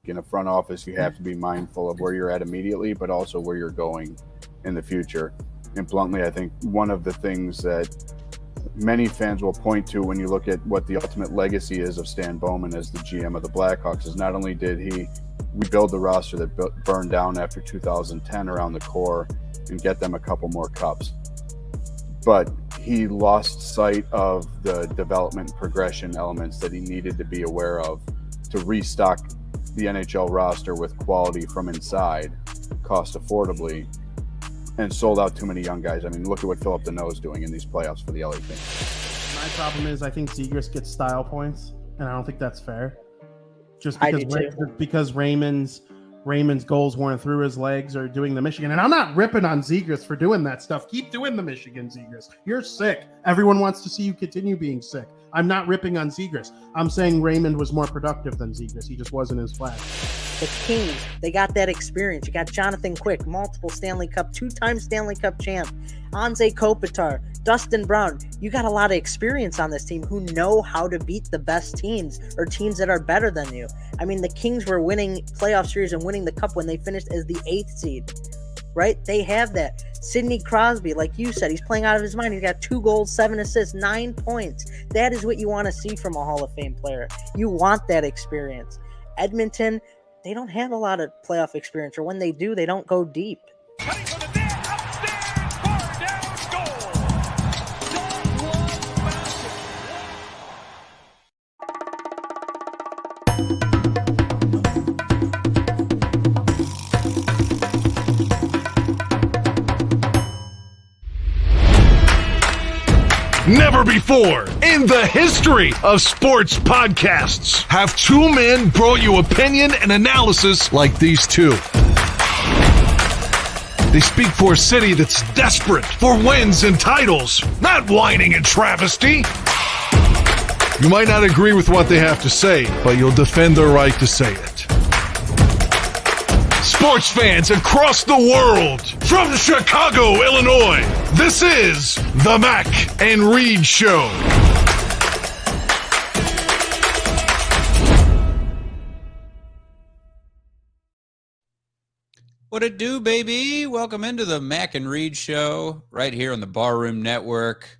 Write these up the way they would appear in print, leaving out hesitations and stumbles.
in a front office, you have to be mindful of where you're at immediately, but also where you're going in the future. And bluntly, I think one of the things that many fans will point to when you look at what the ultimate legacy is of Stan Bowman as the GM of the Blackhawks is not only did he rebuild the roster that burned down after 2010 around the core and get them a couple more cups, but he lost sight of the development progression elements that he needed to be aware of to restock the NHL roster with quality from inside, cost affordably, and sold out too many young guys. I mean, look at what Philip Deneau is doing in these playoffs for the LA Kings. My problem is I think Zegras gets style points, and I don't think that's fair. Just because Raymond's goals weren't through his legs or doing the Michigan. And I'm not ripping on Zegras for doing that stuff. Keep doing the Michigan, Zegras. You're sick. Everyone wants to see you continue being sick. I'm not ripping on Zegras. I'm saying Raymond was more productive than Zegras. He just wasn't as flash. The Kings, they got that experience. You got Jonathan Quick, multiple Stanley Cup, 2-time Stanley Cup champ, Anze Kopitar, Dustin Brown. You got a lot of experience on this team who know how to beat the best teams or teams that are better than you. I mean, the Kings were winning playoff series and winning the cup when they finished as the 8th seed, right? They have that. Sidney Crosby, like you said, he's playing out of his mind. He's got 2 goals, 7 assists, 9 points. That is what you want to see from a Hall of Fame player. You want that experience. Edmonton, they don't have a lot of playoff experience, or when they do, they don't go deep. Never before in the history of sports podcasts have 2 men brought you opinion and analysis like these 2. They speak for a city that's desperate for wins and titles, not whining and travesty. You might not agree with what they have to say, but you'll defend their right to say it. Sports fans across the world, from Chicago, Illinois, this is the Mac and Reed Show. What it do, baby? Welcome into the Mac and Reed Show right here on the Barroom Network.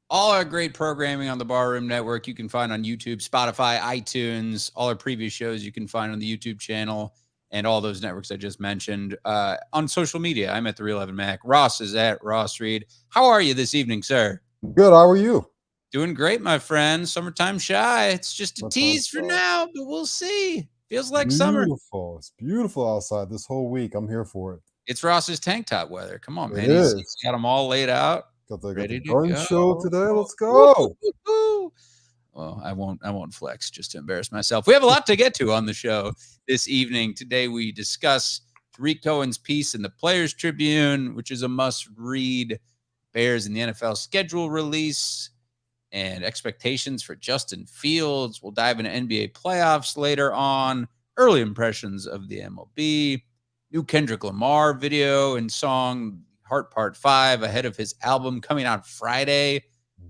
All our great programming on the Barroom Network you can find on YouTube, Spotify, iTunes. All our previous shows you can find on the YouTube channel and all those networks I just mentioned. On social media, I'm at the Real Evan Mac. Ross is at Ross Reed. How are you this evening, sir? Good. How are you? Doing great, my friend. Summertime shy. It's just a tease for now, but we'll see. Feels like summer. Beautiful. It's beautiful outside this whole week. I'm here for it. It's Ross's tank top weather. Come on, man. He's got them all laid out. Got the ready to gun go. show today. Let's go. Woo-hoo-hoo. Well, I won't flex just to embarrass myself. We have a lot to get to on the show this evening. Today we discuss Tarik Cohen's piece in the Players Tribune, which is a must-read. Bears and the NFL schedule release and expectations for Justin Fields. We'll dive into NBA playoffs later on. Early impressions of the MLB. New Kendrick Lamar video and song Heart Part 5 ahead of his album coming out Friday.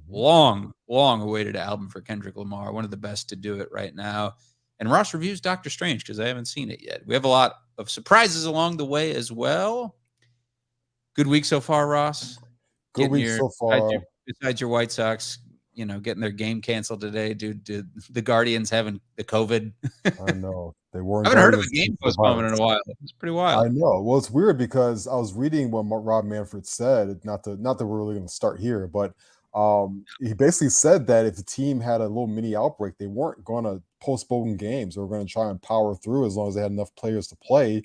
Long awaited album for Kendrick Lamar. One of the best to do it right now. And Ross reviews Doctor Strange because I haven't seen it yet. We have a lot of surprises along the way as well. Good week so far, Ross. Good week so far. Besides your White Sox, getting their game canceled today due to the Guardians having the COVID. I know. They weren't. I haven't heard of a game postponement in a while. It's pretty wild. I know. Well, it's weird because I was reading what Rob Manfred said. Not that we're really going to start here, but he basically said that if the team had a little mini outbreak, they weren't going to postpone games. They were going to try and power through as long as they had enough players to play.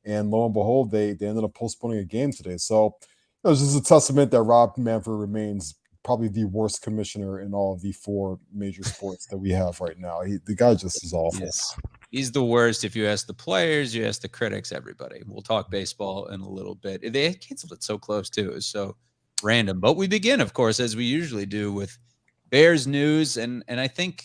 And lo and behold, they ended up postponing a game today. So it was just a testament that Rob Manfred remains probably the worst commissioner in all of the 4 major sports that we have right now. The guy just is awful. Yes. He's the worst. If you ask the players, you ask the critics, everybody. We'll talk baseball in a little bit. They canceled it so close, too. It was so random. But we begin, of course, as we usually do, with Bears news. And I think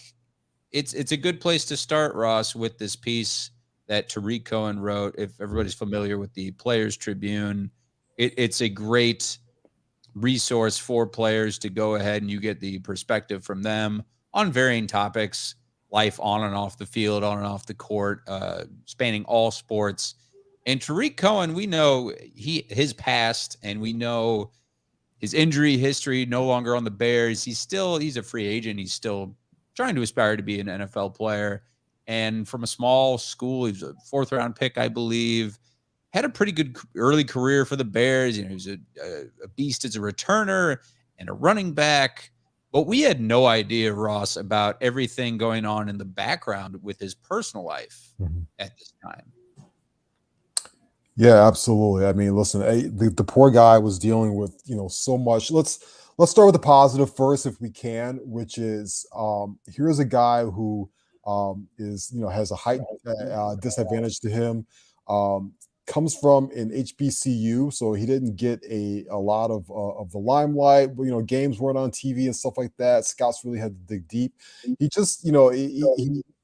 it's a good place to start, Ross, with this piece that Tarik Cohen wrote. If everybody's familiar with the Players Tribune, it's a great resource for players to go ahead and you get the perspective from them on varying topics life on and off the field, on and off the court, spanning all sports. And Tarik Cohen, we know his past, and we know his injury history, no longer on the Bears. He's a free agent. He's still trying to aspire to be an NFL player. And from a small school, he was a 4th-round pick, I believe. Had a pretty good early career for the Bears. He was a beast as a returner and a running back. But we had no idea, Ross, about everything going on in the background with his personal life at this time. Yeah, absolutely. I mean, listen, the poor guy was dealing with, so much. Let's start with the positive first, if we can, which is here's a guy who is, has a height disadvantage to him. Comes from an HBCU, so he didn't get a lot of the limelight. Games weren't on TV and stuff like that. Scouts really had to dig deep. He just,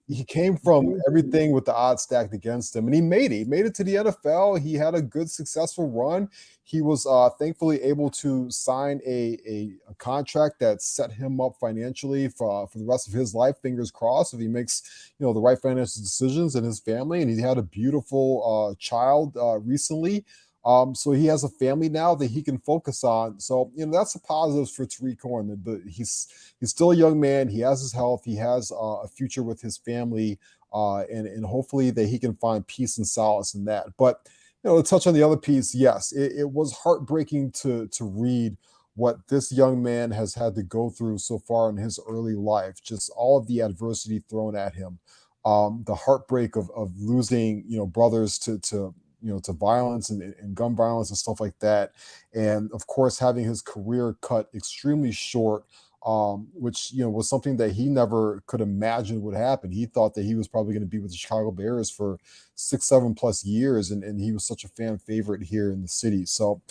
he came from everything with the odds stacked against him, and he made it. He made it to the NFL. He had a good, successful run. He was thankfully able to sign a contract that set him up financially for the rest of his life. Fingers crossed, if he makes the right financial decisions in his family. And he had a beautiful child recently. So he has a family now that he can focus on. So, that's the positives for Tarik Cohen. He's still a young man. He has his health. He has a future with his family, and hopefully that he can find peace and solace in that. But, to touch on the other piece, yes, it was heartbreaking to read what this young man has had to go through so far in his early life, just all of the adversity thrown at him, the heartbreak of losing, brothers to violence and gun violence and stuff like that. And of course, having his career cut extremely short, which, was something that he never could imagine would happen. He thought that he was probably going to be with the Chicago Bears for 6-7+ years. And he was such a fan favorite here in the city. So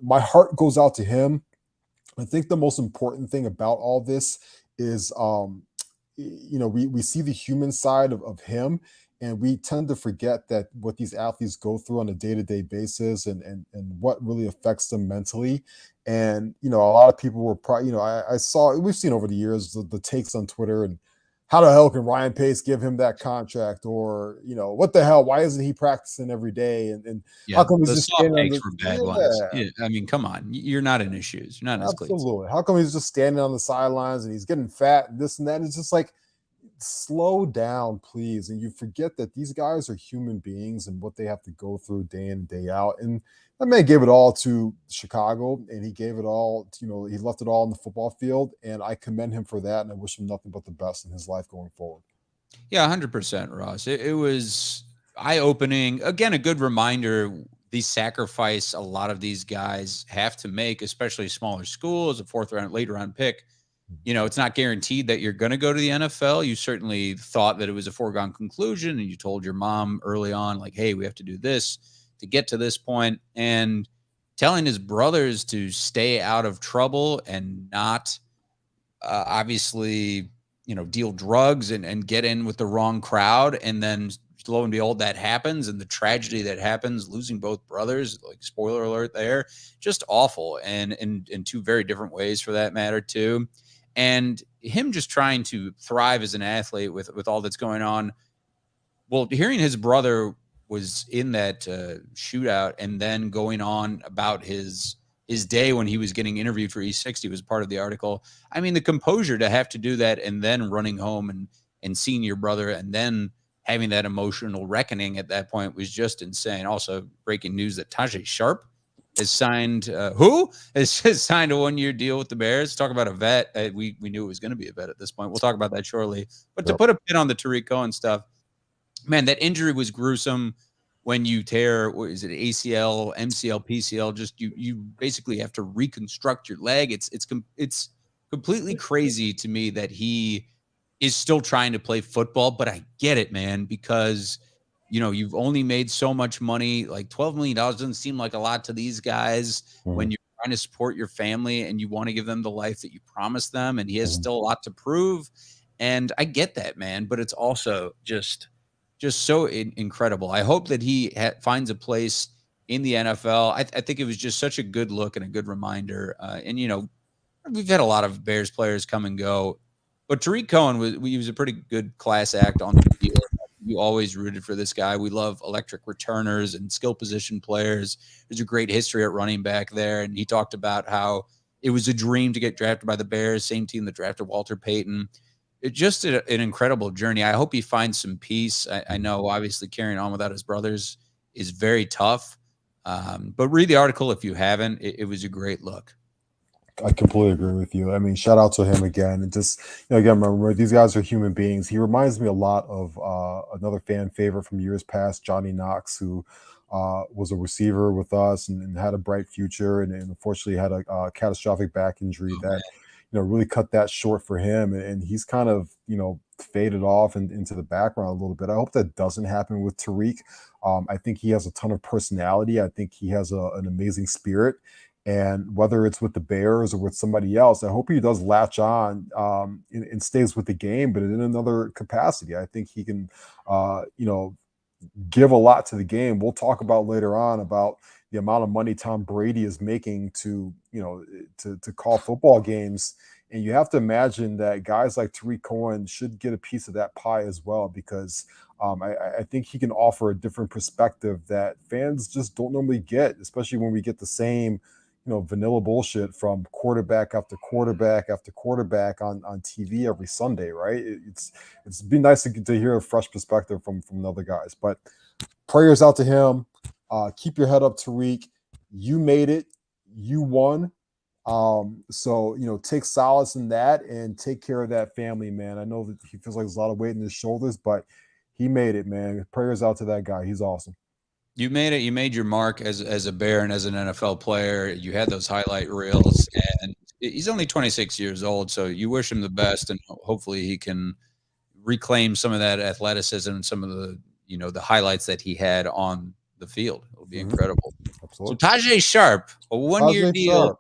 my heart goes out to him. I think the most important thing about all this is, we see the human side of him. And we tend to forget that what these athletes go through on a day-to-day basis and what really affects them mentally. And, a lot of people were probably, I saw, we've seen over the years, the takes on Twitter and how the hell can Ryan Pace give him that contract? Or, what the hell, why isn't he practicing every day? And how come he's just standing takes were bad ones. Yeah, I mean, come on, you're not in his shoes. You're not in his cleats. Absolutely. How come he's just standing on the sidelines and he's getting fat and this and that? It's just like, slow down, please. And you forget that these guys are human beings and what they have to go through day in and day out. And that man gave it all to Chicago, and he gave it all, he left it all on the football field. And I commend him for that. And I wish him nothing but the best in his life going forward. Yeah, 100%, Ross. It was eye-opening. Again, a good reminder, the sacrifice a lot of these guys have to make, especially smaller schools, a 4th-round, later-round pick. It's not guaranteed that you're going to go to the NFL. You certainly thought that it was a foregone conclusion, and you told your mom early on, like, hey, we have to do this to get to this point. And telling his brothers to stay out of trouble and not obviously, deal drugs and get in with the wrong crowd. And then lo and behold, that happens. And the tragedy that happens, losing both brothers, like spoiler alert there, just awful. And in two very different ways for that matter too. And him just trying to thrive as an athlete with all that's going on. Well, hearing his brother was in that shootout and then going on about his day when he was getting interviewed for E60 was part of the article. I mean, the composure to have to do that and then running home and seeing your brother and then having that emotional reckoning at that point was just insane. Also, breaking news that Tajay Sharp has signed has signed a 1-year deal with the Bears. Talk about a vet. We knew it was going to be a vet at this point. We'll talk about that shortly. But to put a pin on the Tarik Cohen stuff, man, that injury was gruesome. When you tear, what is it, ACL, MCL, PCL? Just you basically have to reconstruct your leg. It's completely crazy to me that he is still trying to play football. But I get it, man, because you've only made so much money. Like $12 million doesn't seem like a lot to these guys when you're trying to support your family and you want to give them the life that you promised them. And he has still a lot to prove. And I get that, man. But it's also just so incredible. I hope that he finds a place in the NFL. I think it was just such a good look and a good reminder. And we've had a lot of Bears players come and go. But Tarik Cohen he was a pretty good class act on the field. You always rooted for this guy. We love electric returners and skill position players. There's a great history at running back there. And he talked about how it was a dream to get drafted by the Bears, same team that drafted Walter Payton. It's just an incredible journey. I hope he finds some peace. I know obviously carrying on without his brothers is very tough. But read the article if you haven't. It was a great look. I completely agree with you. I mean, shout out to him again. And just, again, remember, these guys are human beings. He reminds me a lot of another fan favorite from years past, Johnny Knox, who was a receiver with us and had a bright future, and unfortunately had a catastrophic back injury that, really cut that short for him. And he's kind of, faded off and into the background a little bit. I hope that doesn't happen with Tarik. I think he has a ton of personality. I think he has an amazing spirit. And whether it's with the Bears or with somebody else, I hope he does latch on and stays with the game, but in another capacity. I think he can, give a lot to the game. We'll talk about later on about the amount of money Tom Brady is making to call football games. And you have to imagine that guys like Tarik Cohen should get a piece of that pie as well, because I think he can offer a different perspective that fans just don't normally get, especially when we get the same vanilla bullshit from quarterback after quarterback after quarterback on TV every Sunday, right? It's been nice to hear a fresh perspective from other guys. But prayers out to him. Keep your head up, Tarik. You made it. You won. So take solace in that and take care of that family, man. I know that he feels like there's a lot of weight in his shoulders, but he made it, man. Prayers out to that guy. He's awesome. You made it. You made your mark as a Bear and as an NFL player. You had those highlight reels, and he's only 26 years old, so you wish him the best, and hopefully he can reclaim some of that athleticism and some of the the highlights that he had on the field. It'll be incredible. Absolutely. So Tajay Sharp, a one-year deal.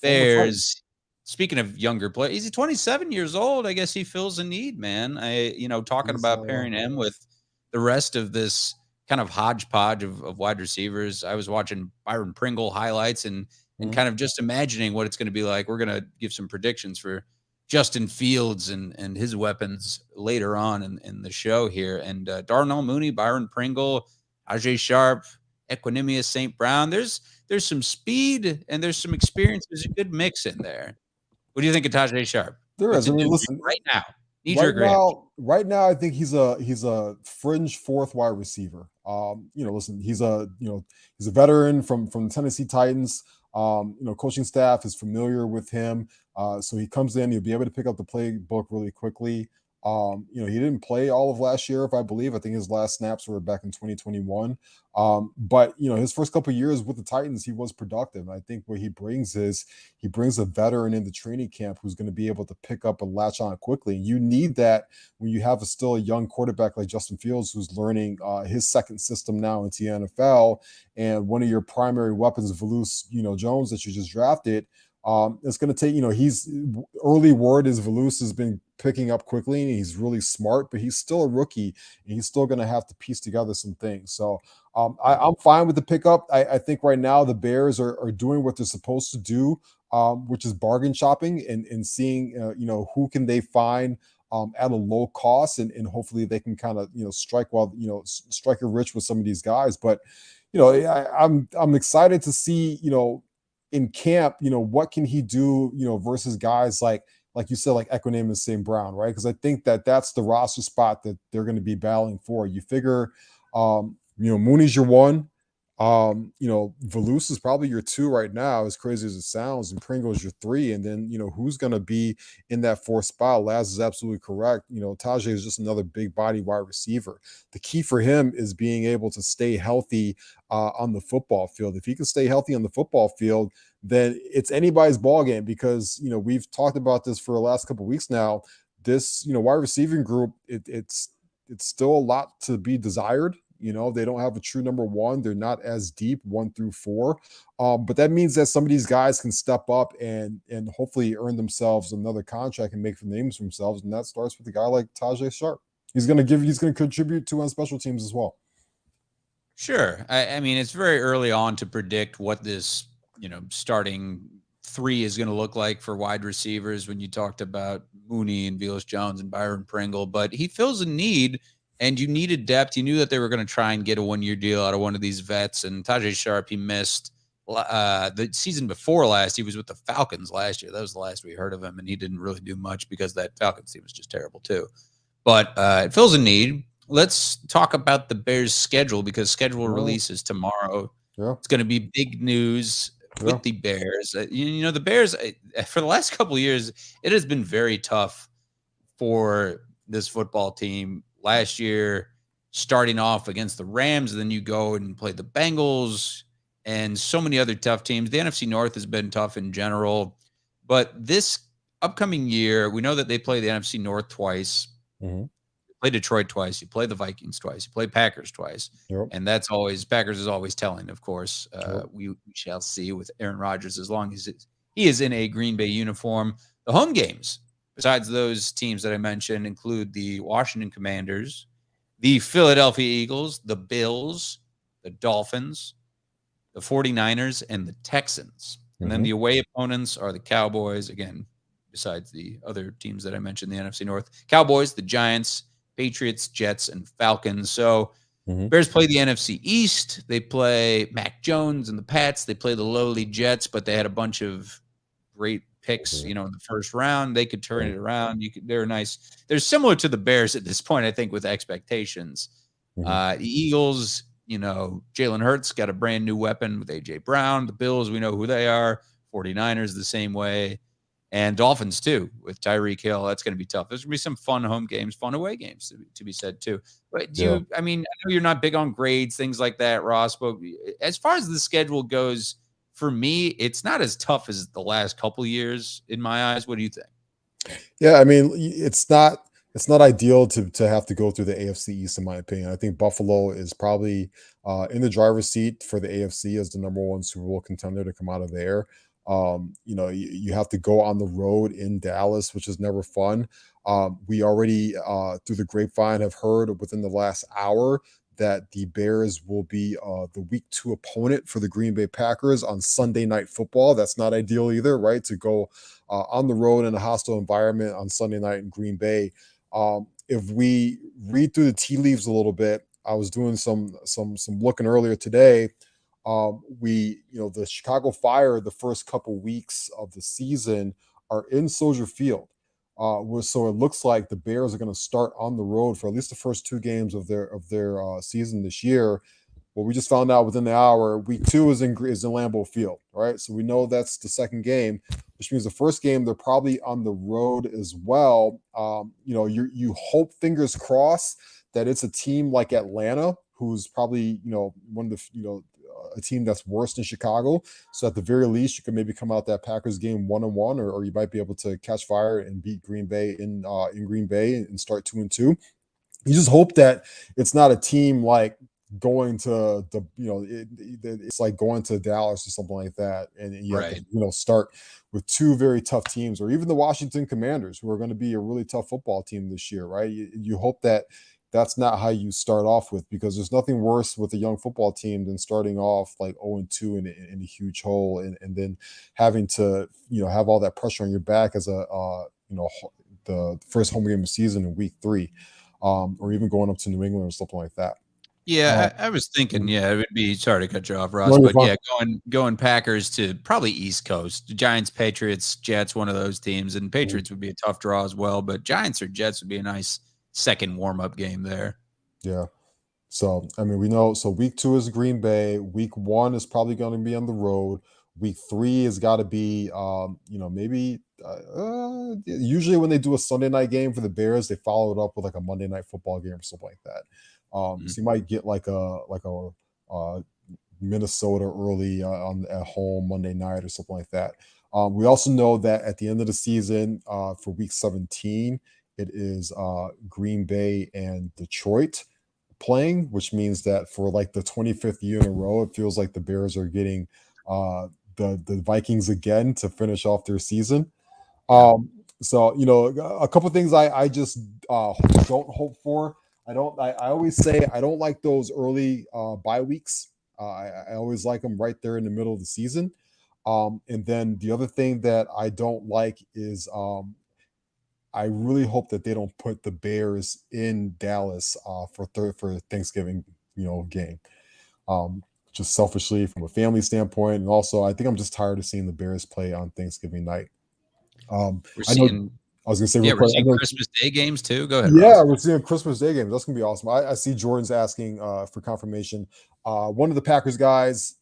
Bears. Speaking of younger players, he's 27 years old. I guess he fills a need, man. Talking about pairing him with the rest of this kind of hodgepodge of wide receivers. I was watching Byron Pringle highlights and kind of just imagining what it's going to be like. We're going to give some predictions for Justin Fields and his weapons later on in the show here. And Darnell Mooney, Byron Pringle, Tajay Sharp, Equanimous St. Brown. There's some speed and there's some experience. There's a good mix in there. What do you think of Tajay Sharp? There is. I mean, listen, right now. Right now, I think he's a fringe fourth wide receiver. Listen, he's a veteran from the Tennessee Titans. Coaching staff is familiar with him, so he comes in. He'll be able to pick up the playbook really quickly. He didn't play all of last year, if I believe. I think his last snaps were back in 2021. But his first couple of years with the Titans, he was productive. I think what he brings is he brings a veteran into training camp who's going to be able to pick up and latch on quickly. And you need that when you have still a young quarterback like Justin Fields, who's learning his second system now into the NFL, and one of your primary weapons, Velus, Jones, that you just drafted. It's going to take, he's early word is Velus has been picking up quickly and he's really smart, but he's still a rookie and he's still going to have to piece together some things. So I'm fine with the pickup. I think right now the Bears are doing what they're supposed to do, which is bargain shopping and seeing, who can they find at a low cost and hopefully they can kind of, strike it rich with some of these guys. But, I'm excited to see, in camp, what can he do, versus guys like you said, like Equanimous St. Brown, right? Because I think that's the roster spot that they're going to be battling for. You figure, Mooney's your one. Velus is probably your two right now, as crazy as it sounds, and Pringle's your three. And then, who's going to be in that fourth spot? Laz is absolutely correct. Tajay is just another big body wide receiver. The key for him is being able to stay healthy on the football field. If he can stay healthy on the football field, then it's anybody's ball game, because, we've talked about this for the last couple of weeks now. This, wide receiving group, it's still a lot to be desired. They don't have a true number one. They're not as deep 1 through 4. But that means that some of these guys can step up and hopefully earn themselves another contract and make names for themselves. And that starts with a guy like Tajay Sharp. He's going to contribute to on special teams as well. Sure. I mean, it's very early on to predict what this, starting 3 is going to look like for wide receivers when you talked about Mooney and Velus Jones and Byron Pringle, but he fills a need, and you needed depth. You knew that they were going to try and get a 1-year deal out of one of these vets, and Tajay Sharp, he missed the season before last. He was with the Falcons last year. That was the last we heard of him, and he didn't really do much because that Falcons team was just terrible too. But it fills a need. Let's talk about the Bears' schedule, because schedule releases tomorrow. Yeah. It's going to be big news with the Bears. The Bears, for the last couple of years, it has been very tough for this football team. Last year, starting off against the Rams, and then you go and play the Bengals and so many other tough teams. The NFC North has been tough in general. But this upcoming year, we know that they play the NFC North twice. Mm-hmm. Play Detroit twice, you play the Vikings twice, you play Packers twice. Yep. And that's always, Packers is always telling, of course. We shall see with Aaron Rodgers, as long as he is in a Green Bay uniform. The home games, besides those teams that I mentioned, include the Washington Commanders, the Philadelphia Eagles, the Bills, the Dolphins, the 49ers, and the Texans. And then the away opponents are the Cowboys, again, besides the other teams that I mentioned, the NFC North. Cowboys, the Giants, Patriots, Jets, and Falcons. So Bears play the NFC East. They play Mac Jones and the Pats. They play the lowly Jets, but they had a bunch of great picks, in the first round. They could turn it around. They're nice. They're similar to the Bears at this point, I think, with expectations. The Eagles, Jalen Hurts got a brand new weapon with A.J. Brown. The Bills, we know who they are. 49ers the same way. And Dolphins, too, with Tyreek Hill. That's going to be tough. There's going to be some fun home games, fun away games, to be said, too. But I know you're not big on grades, things like that, Ross. But as far as the schedule goes, for me, it's not as tough as the last couple of years in my eyes. What do you think? Yeah, I mean, it's not ideal to have to go through the AFC East, in my opinion. I think Buffalo is probably in the driver's seat for the AFC as the number one Super Bowl contender to come out of there. You have to go on the road in Dallas, which is never fun. We already, through the grapevine, have heard within the last hour that the Bears will be the week 2 opponent for the Green Bay Packers on Sunday Night Football. That's not ideal either, right? To go on the road in a hostile environment on Sunday night in Green Bay. If we read through the tea leaves a little bit, I was doing some looking earlier today. The Chicago Fire, the first couple weeks of the season, are in Soldier Field. So it looks like the Bears are going to start on the road for at least the first 2 games of their season this year. Well, we just found out within the hour, week 2 is in Lambeau Field, right? So we know that's the second game, which means the first game they're probably on the road as well. You hope, fingers crossed, that it's a team like Atlanta, who's probably one of the a team that's worse than Chicago. So at the very least, you can maybe come out that Packers game 1-1, or you might be able to catch fire and beat Green Bay in Green Bay and start 2-2. You just hope that it's not a team like going to it's like going to Dallas or something like that, and you have to start with 2 very tough teams, or even the Washington Commanders, who are going to be a really tough football team this year, right? You hope that that's not how you start off with, because there's nothing worse with a young football team than starting off like 0-2 in a huge hole, and then having to have all that pressure on your back as the first home game of the season in week 3, or even going up to New England or something like that. Yeah, I was thinking, it would be, sorry to cut you off, Ross, but going Packers to probably East Coast, Giants, Patriots, Jets, one of those teams, and Patriots would be a tough draw as well, but Giants or Jets would be a nice second warm-up game there. Yeah. So, I mean, we know, so week 2 is Green Bay. Week 1 is probably going to be on the road. Week 3 has got to be, maybe usually when they do a Sunday night game for the Bears, they follow it up with like a Monday night football game or something like that. So you might get like a Minnesota early at home Monday night or something like that. We also know that at the end of the season, for week 17, it is Green Bay and Detroit playing, which means that for like the 25th year in a row, it feels like the Bears are getting the Vikings again to finish off their season. So a couple things I just don't hope for. I always say I don't like those early bye weeks. I always like them right there in the middle of the season. And then the other thing that I don't like is I really hope that they don't put the Bears in Dallas for Thanksgiving, game. Um, just selfishly from a family standpoint, and also I think I'm just tired of seeing the Bears play on Thanksgiving night. We're I know seeing, I was gonna say yeah, real we're quick. I seeing know, Christmas Day games too. Go ahead, yeah, Ross. we're seeing Christmas Day games. That's gonna be awesome. I see Jordan's asking for confirmation. One of the Packers guys,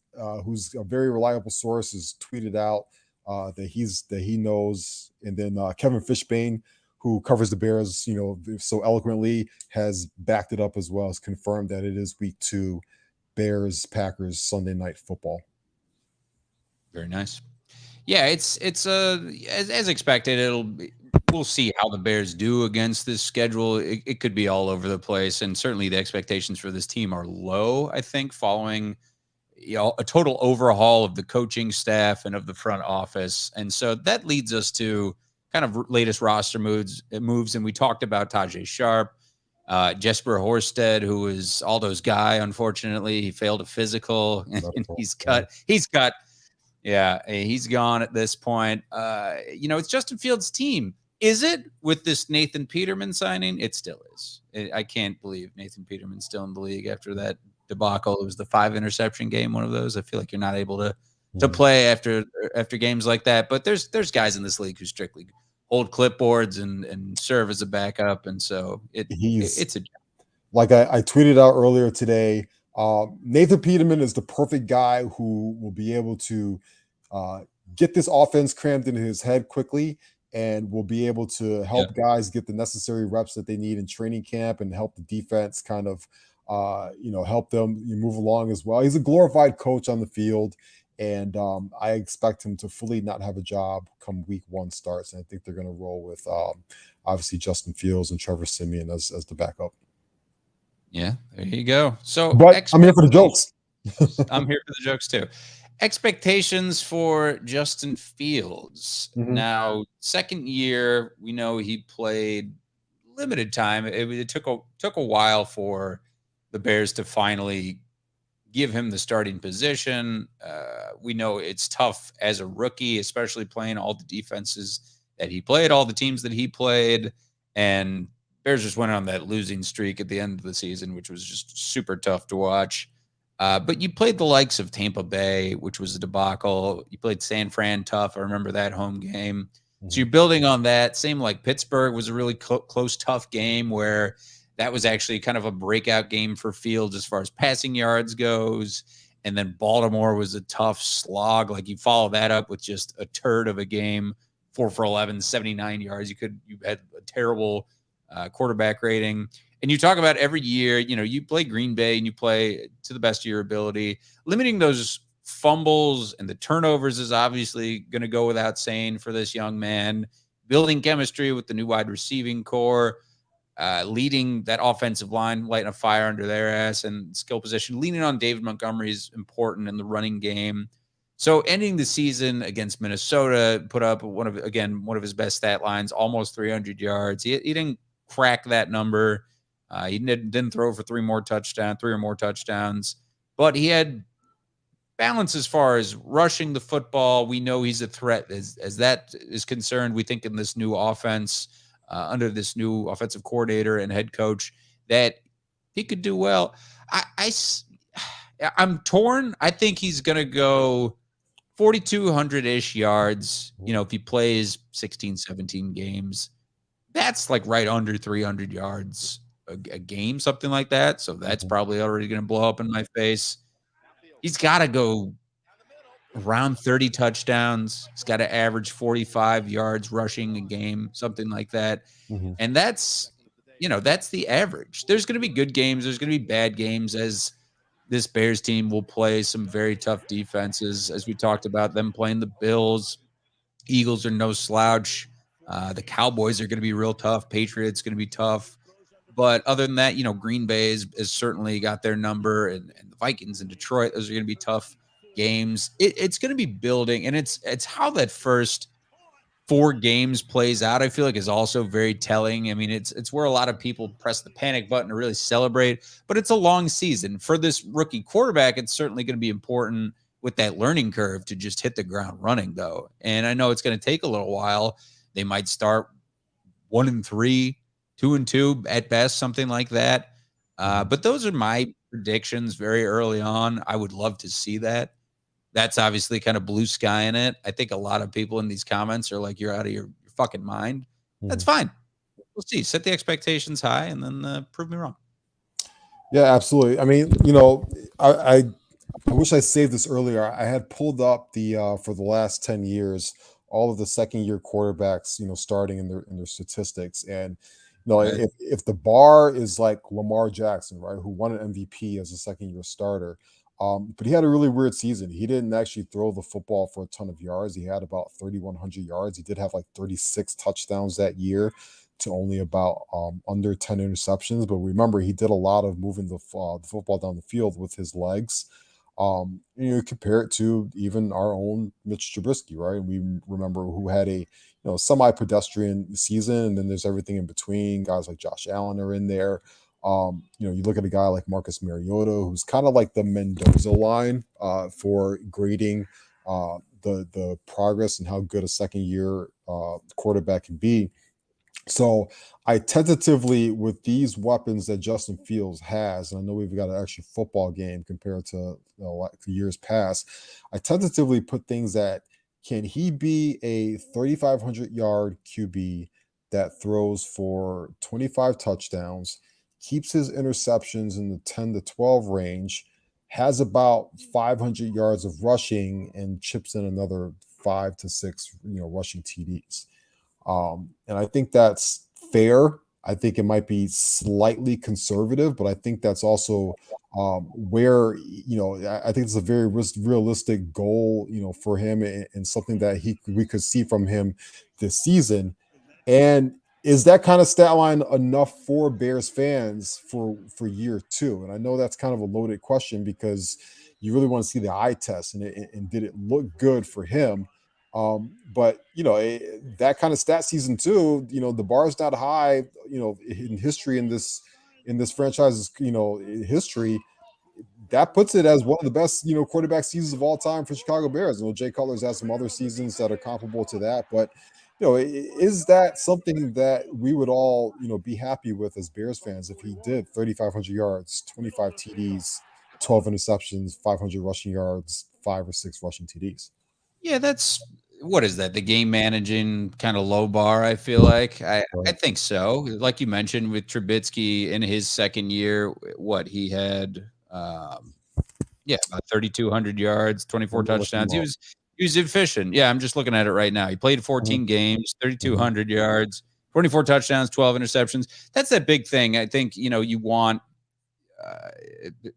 who's a very reliable source, has tweeted out that he knows, and then Kevin Fishbane, who covers the Bears, so eloquently, has backed it up as well. Has confirmed that it is week 2, Bears Packers Sunday Night Football. Very nice. Yeah, it's as expected. We'll see how the Bears do against this schedule. It could be all over the place, and certainly the expectations for this team are low. I think following a total overhaul of the coaching staff and of the front office, and so that leads us to kind of latest roster moves. And we talked about Tajay Sharp, Jesper Horsted, who is Aldo's guy. Unfortunately, he failed a physical, and he's cut. Yeah, he's gone at this point. It's Justin Fields' team. Is it with this Nathan Peterman signing? It still is. I can't believe Nathan Peterman's still in the league after that debacle. It was the 5 interception game, one of those. I feel like you're not able to play after games like that. But there's guys in this league who strictly hold clipboards and serve as a backup, and so it's a job. Like I tweeted out earlier today. Nathan Peterman is the perfect guy who will be able to get this offense crammed into his head quickly, and will be able to help guys get the necessary reps that they need in training camp, and help the defense kind of, help them move along as well. He's a glorified coach on the field, and I expect him to fully not have a job come week 1 starts. And I think they're going to roll with obviously Justin Fields and Trevor Siemian as the backup. Yeah, there you go. So, but I'm here for the jokes. I'm here for the jokes too. Expectations for Justin Fields. Now, second year, we know he played limited time. It took a while for the Bears to finally give him the starting position. We know it's tough as a rookie, especially playing all the defenses that he played, all the teams that he played, and Bears just went on that losing streak at the end of the season, which was just super tough to watch. But you played the likes of Tampa Bay, which was a debacle. You played San Fran tough. I remember that home game. So you're building on that. Same like Pittsburgh was a really close, tough game where that was actually kind of a breakout game for Fields as far as passing yards goes. And then Baltimore was a tough slog. Like you follow that up with just a turd of a game, 4 for 11, 79 yards. You had a terrible quarterback rating. And you talk about every year, you play Green Bay and you play to the best of your ability. Limiting those fumbles and the turnovers is obviously going to go without saying for this young man. Building chemistry with the new wide receiving core, leading that offensive line, lighting a fire under their ass, and skill position. Leaning on David Montgomery is important in the running game. So ending the season against Minnesota, put up one of his best stat lines, almost 300 yards. He didn't crack that number. He didn't throw for 3 or more touchdowns, but he had balance as far as rushing the football. We know he's a threat as that is concerned. We think in this new offense, under this new offensive coordinator and head coach, that he could do well. I'm torn. I think he's going to go 4,200-ish yards. If he plays 16, 17 games, that's like right under 300 yards a game, something like that. So that's probably already going to blow up in my face. He's got to go around 30 touchdowns. He's got to average 45 yards rushing a game, something like that. And that's the average. There's going to be good games. There's going to be bad games, as this Bears team will play some very tough defenses, as we talked about them playing the Bills. Eagles are no slouch. The Cowboys are going to be real tough. Patriots going to be tough. But other than that, Green Bay has certainly got their number, and the Vikings and Detroit, those are going to be tough games. It's going to be building, and it's how that first 4 games plays out, I feel like, is also very telling. I mean, it's where a lot of people press the panic button to really celebrate, but it's a long season. For this rookie quarterback, it's certainly going to be important with that learning curve to just hit the ground running, though. And I know it's going to take a little while. They might start 1-3, 2-2 at best, something like that. But those are my predictions very early on. I would love to see that. That's obviously kind of blue sky in it. I think a lot of people in these comments are like, you're out of your fucking mind. That's fine. We'll see. Set the expectations high and then prove me wrong. Yeah, absolutely. I mean, I wish I saved this earlier. I had pulled up the for the last 10 years, all of the second year quarterbacks, starting in their statistics. And Right. if the bar is like Lamar Jackson, right, who won an MVP as a second year starter, but he had a really weird season. He didn't actually throw the football for a ton of yards. He had about 3,100 yards. He did have like 36 touchdowns that year to only about under 10 interceptions. But remember, he did a lot of moving the football down the field with his legs. Compare it to even our own Mitch Trubisky, right? We remember who had a semi-pedestrian season, and then there's everything in between. Guys like Josh Allen are in there. You look at a guy like Marcus Mariota, who's kind of like the Mendoza line for grading the progress and how good a second year quarterback can be. So I tentatively, with these weapons that Justin Fields has, and I know we've got an actual football game compared to like years past, I tentatively put things that can he be a 3,500 yard QB that throws for 25 touchdowns, keeps his interceptions in the 10 to 12 range, has about 500 yards of rushing, and chips in another 5 to 6 rushing TDs. And I think that's fair. I think it might be slightly conservative, but I think that's also where I think it's a very realistic goal, for him, and something that we could see from him this season. And is that kind of stat line enough for Bears fans for year two? And I know that's kind of a loaded question because you really want to see the eye test and did it look good for him? But that kind of stat season too, the bar is not high, in history in this franchise's, history. That puts it as one of the best, quarterback seasons of all time for Chicago Bears. Jay Cutler's had some other seasons that are comparable to that, but is that something that we would all, be happy with as Bears fans if he did 3,500 yards, 25 TDs, 12 interceptions, 500 rushing yards, 5 or 6 rushing TDs? Yeah, what is that? The game managing kind of low bar, I feel like. I think so. Like you mentioned with Trubisky in his second year, what he had, about 3,200 yards, 24 touchdowns. He was efficient. Yeah, I'm just looking at it right now. He played 14 games, 3,200 yards, 24 touchdowns, 12 interceptions. That's that big thing. I think, you want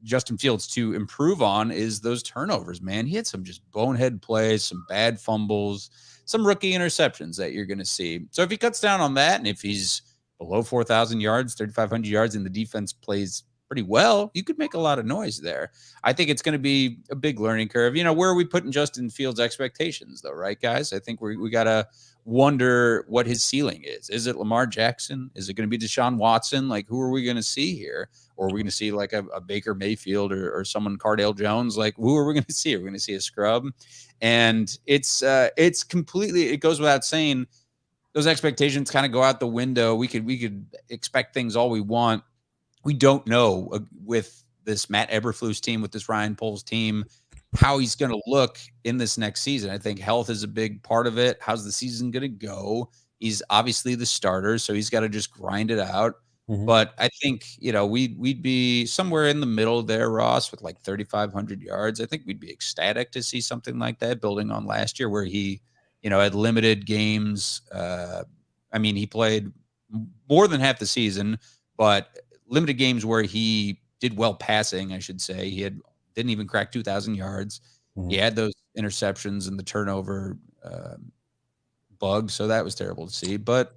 Justin Fields to improve on is those turnovers, man. He had some just bonehead plays, some bad fumbles, some rookie interceptions that you're going to see. So if he cuts down on that, and if he's below 4,000 yards, 3,500 yards, and the defense plays pretty well, you could make a lot of noise there. I think it's going to be a big learning curve. Where are we putting Justin Fields' expectations, though, right, guys? I think we got to wonder what his ceiling is. Is it Lamar Jackson? Is it going to be Deshaun Watson? Like, who are we going to see here? Or are we going to see like a Baker Mayfield or someone, Cardale Jones? Like, who are we going to see? Are we going to see a scrub? And it's completely, it goes without saying, those expectations kind of go out the window. We could expect things all we want. We don't know with this Matt Eberflus team, with this Ryan Poles team, how he's going to look in this next season. I think health is a big part of it. How's the season going to go? He's obviously the starter, so he's got to just grind it out. But I think, we'd be somewhere in the middle there, Ross, with like 3,500 yards. I think we'd be ecstatic to see something like that, building on last year where he, had limited games. He played more than half the season, but limited games where he did well passing, I should say. He didn't even crack 2,000 yards. He had those interceptions and the turnover bug, so that was terrible to see. But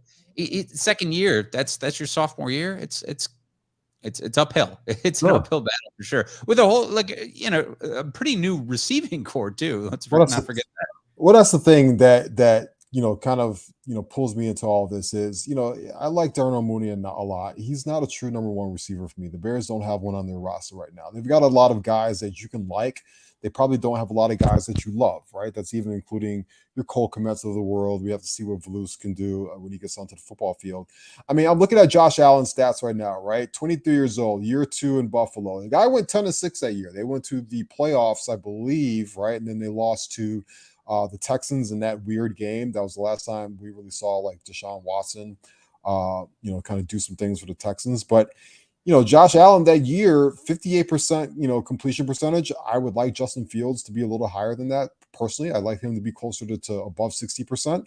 second year, that's your sophomore year. It's uphill. It's an uphill battle for sure. With a whole a pretty new receiving core too. Let's not forget that. Well, that's the thing that kind of, pulls me into all this is, I like Darnell Mooney a lot. He's not a true number one receiver for me. The Bears don't have one on their roster right now. They've got a lot of guys that you can like. They probably don't have a lot of guys that you love, right? That's even including your Cole Kmets of the world. We have to see what Velus can do when he gets onto the football field. I mean, I'm looking at Josh Allen's stats right now, right? 23 years old, year 2 in Buffalo. The guy went 10-6 that year. They went to the playoffs, I believe, right? And then they lost to the Texans in that weird game. That was the last time we really saw like Deshaun Watson, kind of do some things for the Texans. But Josh Allen that year, 58%, completion percentage. I would like Justin Fields to be a little higher than that. Personally, I'd like him to be closer to above 60%.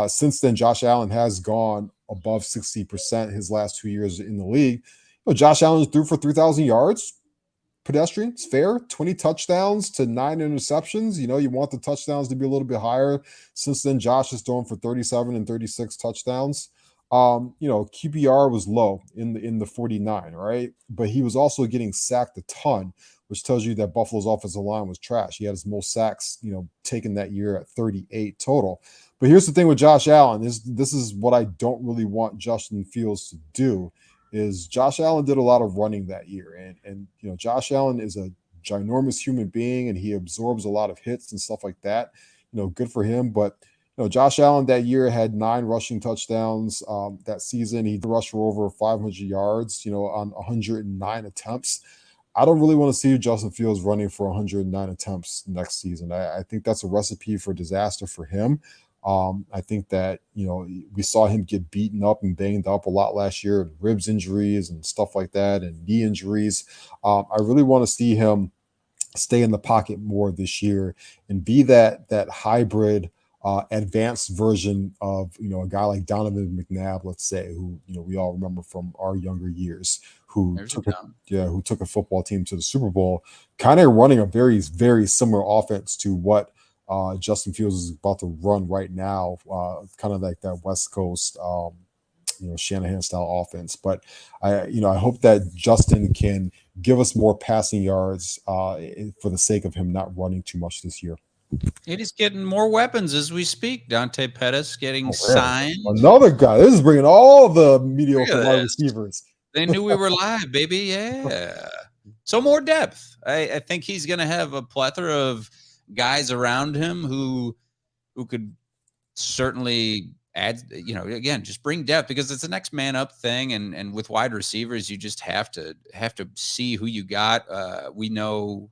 Since then, Josh Allen has gone above 60% his last 2 years in the league. Josh Allen threw for 3,000 yards. Pedestrian, it's fair. 20 touchdowns to 9 interceptions. You want the touchdowns to be a little bit higher. Since then, Josh has thrown for 37 and 36 touchdowns. QBR was low in the 49, right? But he was also getting sacked a ton, which tells you that Buffalo's offensive line was trash. He had his most sacks, taken that year at 38 total. But here's the thing with Josh Allen, this is what I don't really want Justin Fields to do, is Josh Allen did a lot of running that year. And Josh Allen is a ginormous human being, and he absorbs a lot of hits and stuff like that. Good for him. But Josh Allen that year had 9 rushing touchdowns that season. He rushed for over 500 yards, on 109 attempts. I don't really want to see Justin Fields running for 109 attempts next season. I think that's a recipe for disaster for him. I think that, we saw him get beaten up and banged up a lot last year, ribs injuries and stuff like that, and knee injuries. I really want to see him stay in the pocket more this year and be that hybrid advanced version of, a guy like Donovan McNabb, let's say, who, we all remember from our younger years, who took a football team to the Super Bowl, kind of running a very, very similar offense to what Justin Fields is about to run right now, kind of like that West Coast, Shanahan style offense. But I hope that Justin can give us more passing yards for the sake of him not running too much this year. It is getting more weapons as we speak. Dante Pettis getting signed. Another guy. This is bringing all the mediocre wide receivers. They knew we were live, baby. Yeah. So more depth. I think he's going to have a plethora of guys around him who could certainly add, again, just bring depth, because it's the next man up thing. And with wide receivers, you just have to see who you got. We know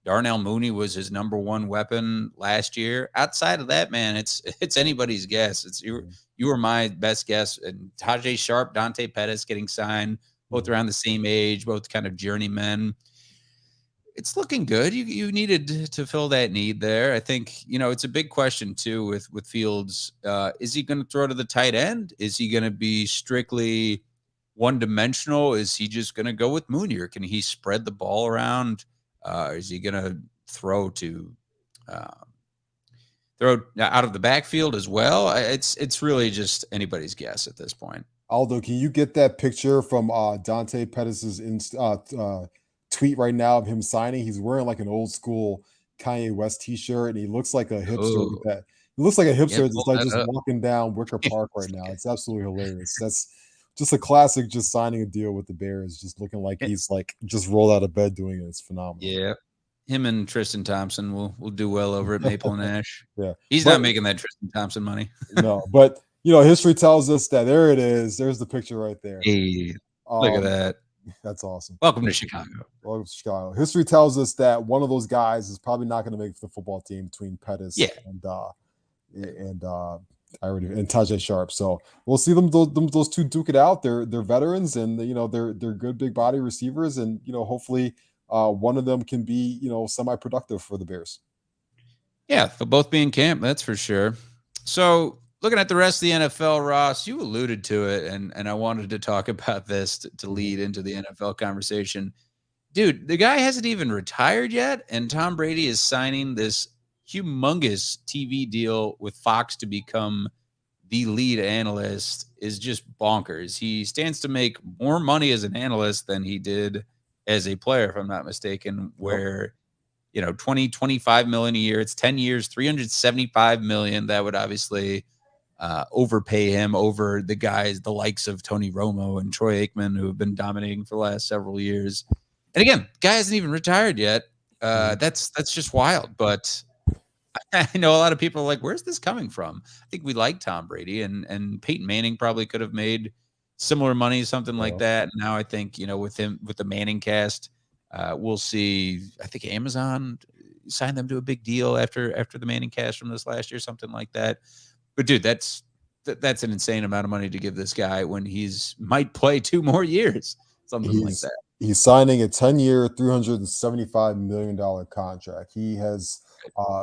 Darnell Mooney was his number one weapon last year. Outside of that, man, it's anybody's guess. It's you were my best guess. And Tajay Sharp, Dante Pettis getting signed, both around the same age, both kind of journeymen. It's looking good. You needed to fill that need there. I think, it's a big question too with Fields. Is he going to throw to the tight end? Is he going to be strictly one-dimensional? Is he just going to go with Mooney, or can he spread the ball around? Is he going to throw out of the backfield as well? It's really just anybody's guess at this point. Aldo, can you get that picture from Dante Pettis' tweet right now of him signing? He's wearing like an old school Kanye West t-shirt, and he looks like a hipster with that. He looks like a hipster that's like just walking down Wicker Park right now. It's absolutely hilarious. That's just a classic, just signing a deal with the Bears, just looking like he's like just rolled out of bed doing it. It's phenomenal. Yeah. Him and Tristan Thompson will do well over at Maple and Ash. Yeah. He's not making that Tristan Thompson money. No, but history tells us that there it is. There's the picture right there. Hey, look at that. That's awesome. Welcome to Chicago. Welcome to Chicago. History tells us that one of those guys is probably not going to make the football team between Pettis and Tajay Sharp. So we'll see those two duke it out. They're veterans, and they're good big body receivers, and hopefully one of them can be semi-productive for the Bears. Yeah, they'll both be in camp, that's for sure. So looking at the rest of the NFL, Ross, you alluded to it, and I wanted to talk about this to lead into the NFL conversation. Dude, the guy hasn't even retired yet, and Tom Brady is signing this humongous TV deal with Fox to become the lead analyst is just bonkers. He stands to make more money as an analyst than he did as a player, if I'm not mistaken, where 25 million a year. It's 10 years, 375 million. That would obviously overpay him over the guys, the likes of Tony Romo and Troy Aikman, who have been dominating for the last several years. And again, guy hasn't even retired yet. That's just wild. But I know a lot of people are like, where's this coming from? I think we like Tom Brady, and Peyton Manning probably could have made similar money, something like that. Now I think, with the Manning cast, we'll see. I think Amazon signed them to a big deal after the Manning cast from this last year, something like that. But dude, that's an insane amount of money to give this guy when might play 2 more years, something like that. He's signing a 10-year, $375 million contract. He has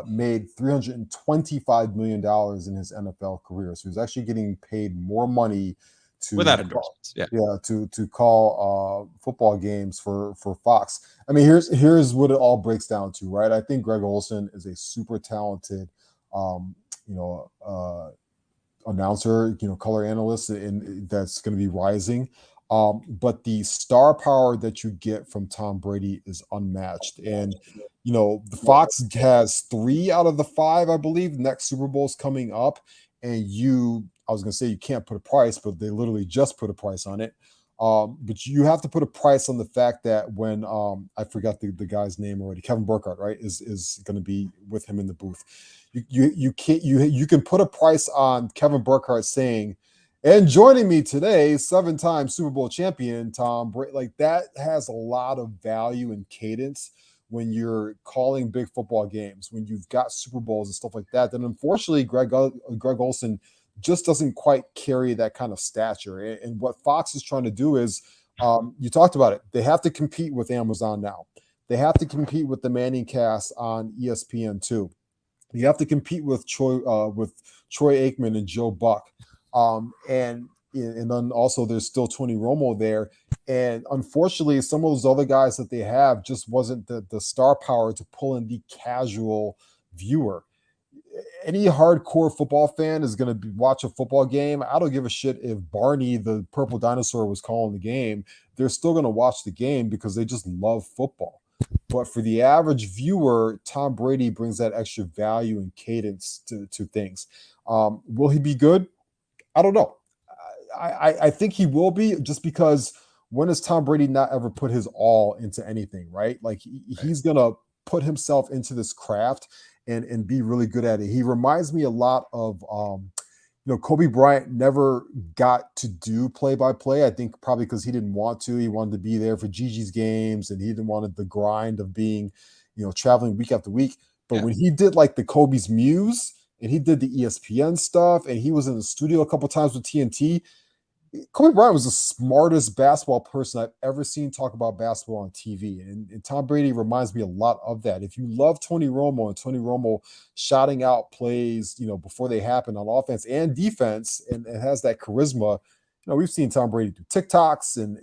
made $325 million in his NFL career. So he's actually getting paid more money without endorsements. To call football games for Fox. I mean, here's what it all breaks down to, right? I think Greg Olsen is a super talented announcer, color analyst, and that's going to be rising. But the star power that you get from Tom Brady is unmatched. And, the Fox has 3 out of the 5, I believe, next Super Bowl's coming up. And I was going to say you can't put a price, but they literally just put a price on it. But you have to put a price on the fact that when I forgot the guy's name already, Kevin Burkhardt, right, is going to be with him in the booth. You can put a price on Kevin Burkhardt saying, and joining me today, 7-time Super Bowl champion Tom Brady. Like, that has a lot of value and cadence when you're calling big football games, when you've got Super Bowls and stuff like that. Then unfortunately, Greg Olsen just doesn't quite carry that kind of stature. And what Fox is trying to do is, you talked about it, they have to compete with Amazon now. They have to compete with the Manning cast on ESPN2. You have to compete with Troy Aikman and Joe Buck. And then also there's still Tony Romo there. And unfortunately, some of those other guys that they have just wasn't the star power to pull in the casual viewer. Any hardcore football fan is going to watch a football game. I don't give a shit if Barney, the purple dinosaur, was calling the game. They're still going to watch the game because they just love football. But for the average viewer, Tom Brady brings that extra value and cadence to things. Will he be good? I don't know. I think he will be, just because when has Tom Brady not ever put his all into anything, right? Like, he's going to put himself into this craft and be really good at it. He reminds me a lot of, Kobe Bryant never got to do play-by-play. I think probably because he didn't want to. He wanted to be there for Gigi's games, and he didn't want the grind of being, traveling week after week. But when he did like the Kobe's Muse, and he did the ESPN stuff, and he was in the studio a couple times with TNT, Kobe Bryant was the smartest basketball person I've ever seen talk about basketball on TV. And Tom Brady reminds me a lot of that. If you love Tony Romo and Tony Romo shouting out plays, before they happen on offense and defense, and it has that charisma, we've seen Tom Brady do TikToks and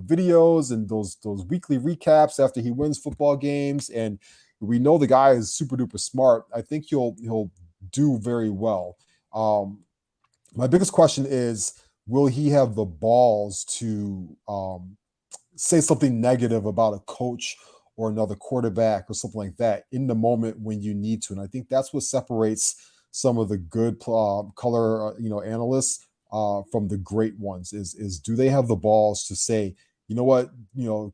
videos and those weekly recaps after he wins football games. And we know the guy is super duper smart. I think he'll do very well. My biggest question is, will he have the balls to say something negative about a coach or another quarterback or something like that in the moment when you need to? And I think that's what separates some of the good color analysts from the great ones is do they have the balls to say, you know what,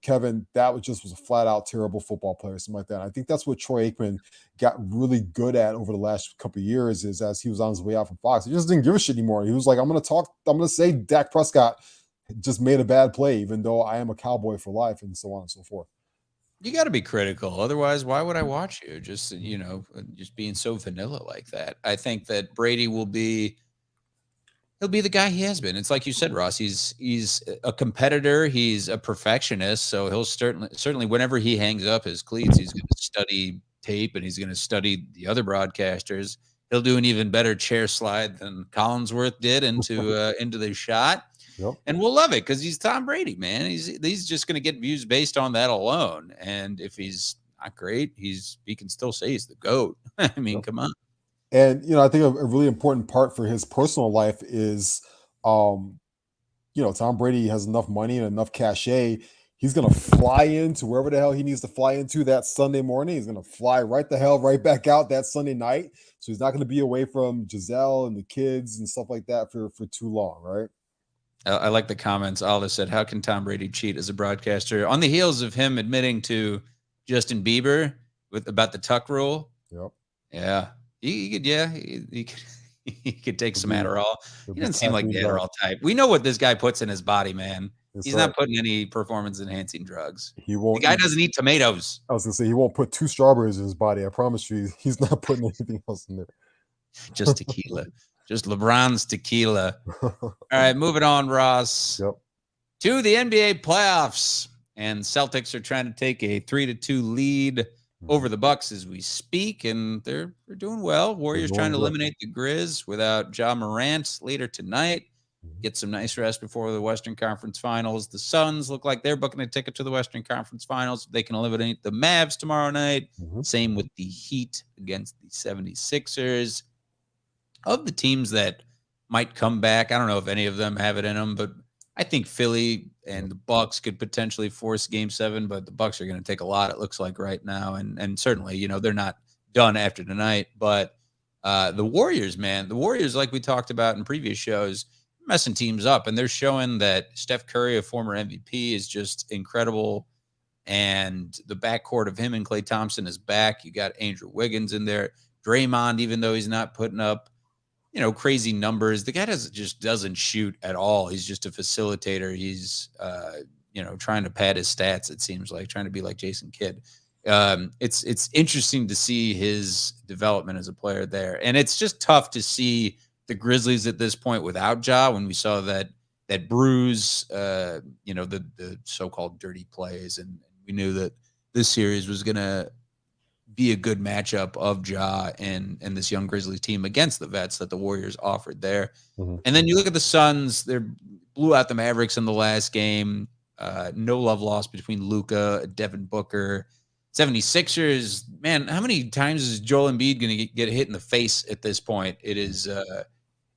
Kevin, that was a flat out terrible football player, something like that. I think that's what Troy Aikman got really good at over the last couple of years, is as he was on his way out from Fox, he just didn't give a shit anymore. He was like, I'm going to say Dak Prescott just made a bad play, even though I am a Cowboy for life, and so on and so forth. You got to be critical. Otherwise, why would I watch you? Just being so vanilla like that. I think that Brady he'll be the guy he has been. It's like you said, Ross, he's a competitor. He's a perfectionist. So he'll certainly whenever he hangs up his cleats, he's going to study tape and he's going to study the other broadcasters. He'll do an even better chair slide than Collinsworth did into the shot. Yep. And we'll love it because he's Tom Brady, man. He's just going to get views based on that alone. And if he's not great, he can still say he's the GOAT. I mean, Come on. And, I think a really important part for his personal life is, Tom Brady has enough money and enough cachet. He's going to fly into wherever the hell he needs to fly into that Sunday morning. He's going to fly right back out that Sunday night. So he's not going to be away from Giselle and the kids and stuff like that for too long, right? I like the comments. Alda said, how can Tom Brady cheat as a broadcaster? On the heels of him admitting to Justin Bieber about the tuck rule. Yep. Yeah. He could take some Adderall. He doesn't seem like the Adderall type. We know what this guy puts in his body, man. He's not putting any performance-enhancing drugs. He won't. The guy doesn't eat tomatoes. I was going to say, he won't put 2 strawberries in his body. I promise you, he's not putting anything else in there. Just tequila. Just LeBron's tequila. All right, moving on, Ross. Yep. To the NBA playoffs. And Celtics are trying to take a 3-2 lead over the Bucks as we speak, and they're doing well. Warriors trying to eliminate the Grizz without Ja Morant later tonight. Get some nice rest before the Western Conference Finals. The Suns look like they're booking a ticket to the Western Conference Finals. They can eliminate the Mavs tomorrow night. Same with the Heat against the 76ers. Of the teams that might come back, I don't know if any of them have it in them, but I think Philly and the Bucks could potentially force Game 7, but the Bucks are going to take a lot, it looks like right now. And certainly, they're not done after tonight. But the Warriors, man, like we talked about in previous shows, messing teams up, and they're showing that Steph Curry, a former MVP, is just incredible. And the backcourt of him and Klay Thompson is back. You got Andrew Wiggins in there. Draymond, even though he's not putting up, crazy numbers, the guy doesn't shoot at all. He's just a facilitator. He's, trying to pad his stats. It seems like trying to be like Jason Kidd. It's interesting to see his development as a player there. And it's just tough to see the Grizzlies at this point without Ja, when we saw that bruise, the so-called dirty plays. And we knew that this series was going to be a good matchup of Ja and this young Grizzlies team against the vets that the Warriors offered there. And then you look at the Suns, they blew out the Mavericks in the last game. No love lost between Luka, Devin Booker. 76ers, man, how many times is Joel Embiid going to get hit in the face at this point? It is,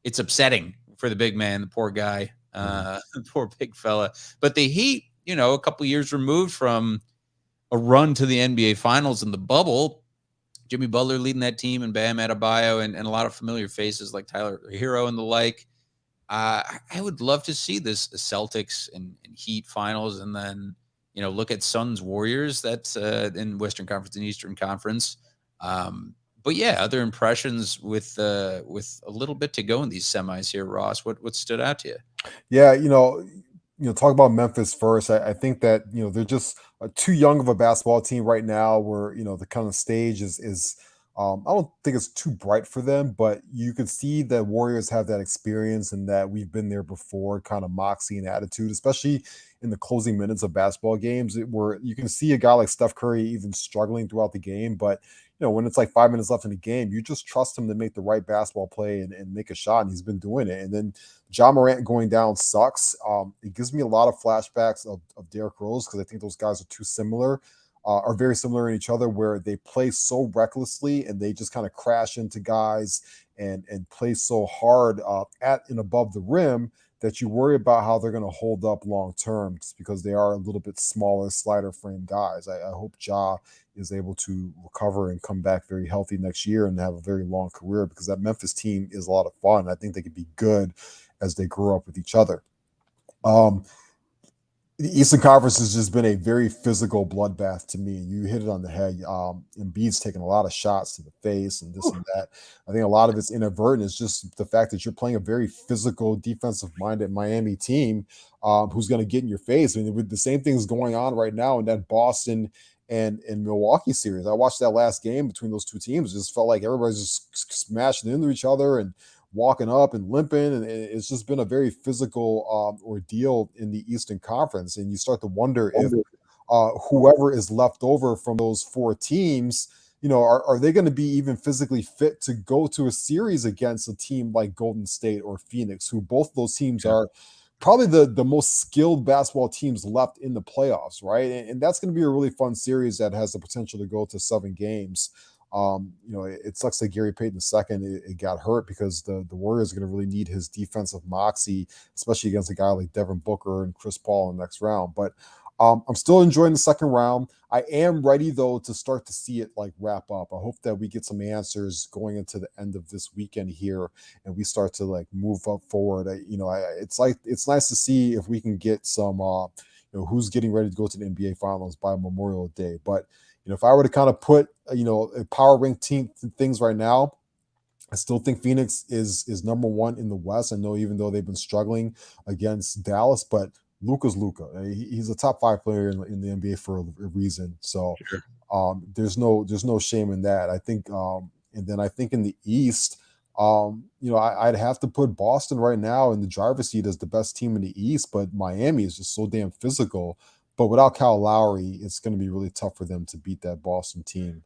it's upsetting for the big man, the poor guy, the poor big fella. But the Heat, a couple years removed from a run to the NBA Finals in the bubble, Jimmy Butler leading that team, and Bam Adebayo, and a lot of familiar faces like Tyler Hero and the like. I would love to see this Celtics and Heat Finals, and then look at Suns Warriors. That's in Western Conference and Eastern Conference. But yeah, other impressions with a little bit to go in these semis here, Ross. What stood out to you? Yeah, talk about Memphis first. I think that they're just too young of a basketball team right now. Where the kind of stage is I don't think it's too bright for them, but you can see that Warriors have that experience and that we've been there before, kind of moxie and attitude, especially in the closing minutes of basketball games, where you can see a guy like Steph Curry even struggling throughout the game. But when it's like 5 minutes left in the game, you just trust him to make the right basketball play and make a shot, and he's been doing it. And then Ja Morant going down sucks. It gives me a lot of flashbacks of Derrick Rose, because I think those guys are too similar. Are very similar in each other, where they play so recklessly and they just kind of crash into guys and play so hard at and above the rim that you worry about how they're going to hold up long term, just because they are a little bit smaller, slider frame guys. I hope Ja is able to recover and come back very healthy next year and have a very long career, because that Memphis team is a lot of fun. I think they could be good as they grow up with each other. The Eastern Conference has just been a very physical bloodbath to me. You hit it on the head. Embiid's taking a lot of shots to the face and this and that. I think a lot of it's inadvertent. It's just the fact that you're playing a very physical, defensive-minded Miami team who's going to get in your face. I mean, with the same things going on right now in that Boston and Milwaukee series. I watched that last game between those two teams. It just felt like everybody's just smashing into each other and walking up and limping, and it's just been a very physical ordeal in the Eastern Conference. And you start to wonder if whoever is left over from those four teams, are they going to be even physically fit to go to a series against a team like Golden State or Phoenix, who both of those teams are probably the most skilled basketball teams left in the playoffs, right? And that's going to be a really fun series that has the potential to go to 7 games. It sucks that Gary Payton II it got hurt, because the Warriors are going to really need his defensive moxie, especially against a guy like Devin Booker and Chris Paul in the next round. But I'm still enjoying the second round. I am ready though to start to see it like wrap up. I hope that we get some answers going into the end of this weekend here, and we start to like move up forward. It's nice to see if we can get some, who's getting ready to go to the NBA Finals by Memorial Day. But if I were to kind of put, a power rank team things right now, I still think Phoenix is number one in the West. I know even though they've been struggling against Dallas, but Luka's Luka. He's a top 5 player in the NBA for a reason. So Sure. there's no shame in that. I think, and then I think in the East, I'd have to put Boston right now in the driver's seat as the best team in the East, but Miami is just so damn physical. But without Kyle Lowry, it's going to be really tough for them to beat that Boston team.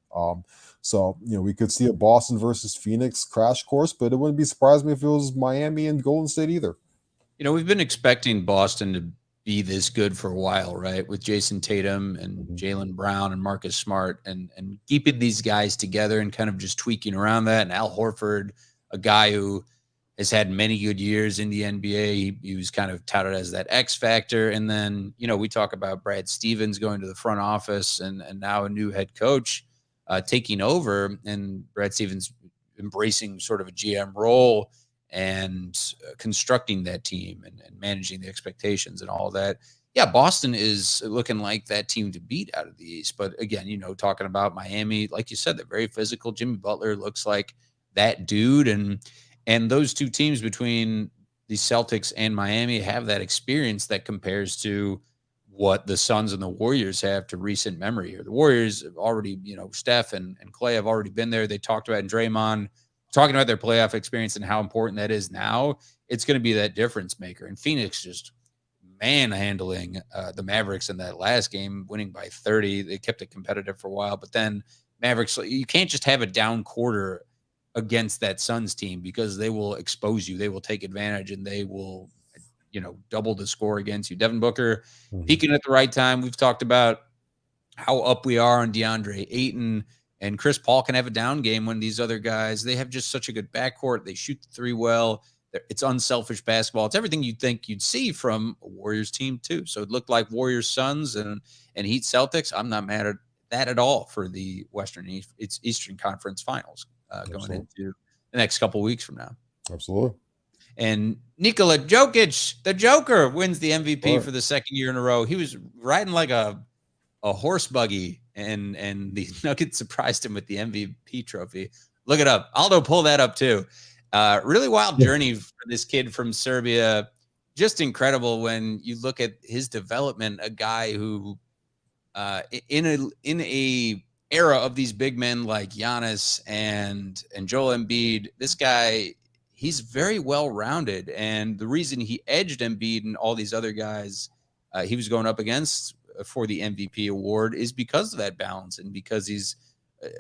So we could see a Boston versus Phoenix crash course, but it wouldn't be surprising me if it was Miami and Golden State either. We've been expecting Boston to be this good for a while, right? With Jason Tatum and Jaylen Brown and Marcus Smart and keeping these guys together and kind of just tweaking around that. And Al Horford, a guy who has had many good years in the NBA. He was kind of touted as that X factor. And then, we talk about Brad Stevens going to the front office and now a new head coach taking over, and Brad Stevens embracing sort of a GM role and constructing that team and managing the expectations and all that. Yeah, Boston is looking like that team to beat out of the East. But again, talking about Miami, like you said, they're very physical. Jimmy Butler looks like that dude. And those two teams between the Celtics and Miami have that experience that compares to what the Suns and the Warriors have to recent memory here. The Warriors have already, Steph and Clay have already been there. They talked about, and Draymond talking about their playoff experience and how important that is now. It's going to be that difference maker. And Phoenix just manhandling the Mavericks in that last game, winning by 30. They kept it competitive for a while, but then Mavericks, you can't just have a down quarter against that Suns team because they will expose you. They will take advantage and they will, double the score against you. Devin Booker peaking at the right time. We've talked about how up we are on DeAndre Ayton, and Chris Paul can have a down game when these other guys, they have just such a good backcourt. They shoot the three well. It's unselfish basketball. It's everything you'd think you'd see from a Warriors team too. So it looked like Warriors Suns and Heat Celtics. I'm not mad at that at all for the Eastern Conference Finals going into the next couple weeks from now. Absolutely. And Nikola Jokic, the Joker, wins the MVP for the second year in a row. He was riding like a horse buggy, and the Nuggets surprised him with the MVP trophy. Look it up. Aldo, pull that up too. Really wild journey for this kid from Serbia. Just incredible when you look at his development. A guy who, in a era of these big men like Giannis and Joel Embiid, this guy, he's very well rounded, and the reason he edged Embiid and all these other guys he was going up against for the MVP award is because of that balance and because he's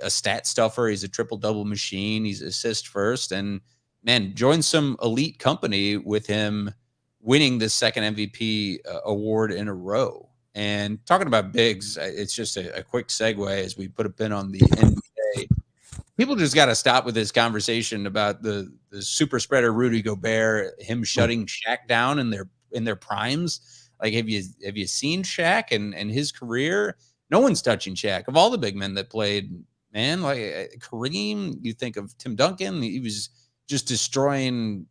a stat stuffer. He's a triple-double machine. He's assist first, and man, joined some elite company with him winning the second MVP award in a row. And talking about bigs, it's just a quick segue as we put a pin on the NBA. People just got to stop with this conversation about the super spreader Rudy Gobert, him shutting Shaq down in their primes. Like, have you seen Shaq and his career? No one's touching Shaq. Of all the big men that played, man, like Kareem, you think of Tim Duncan, he was just destroying,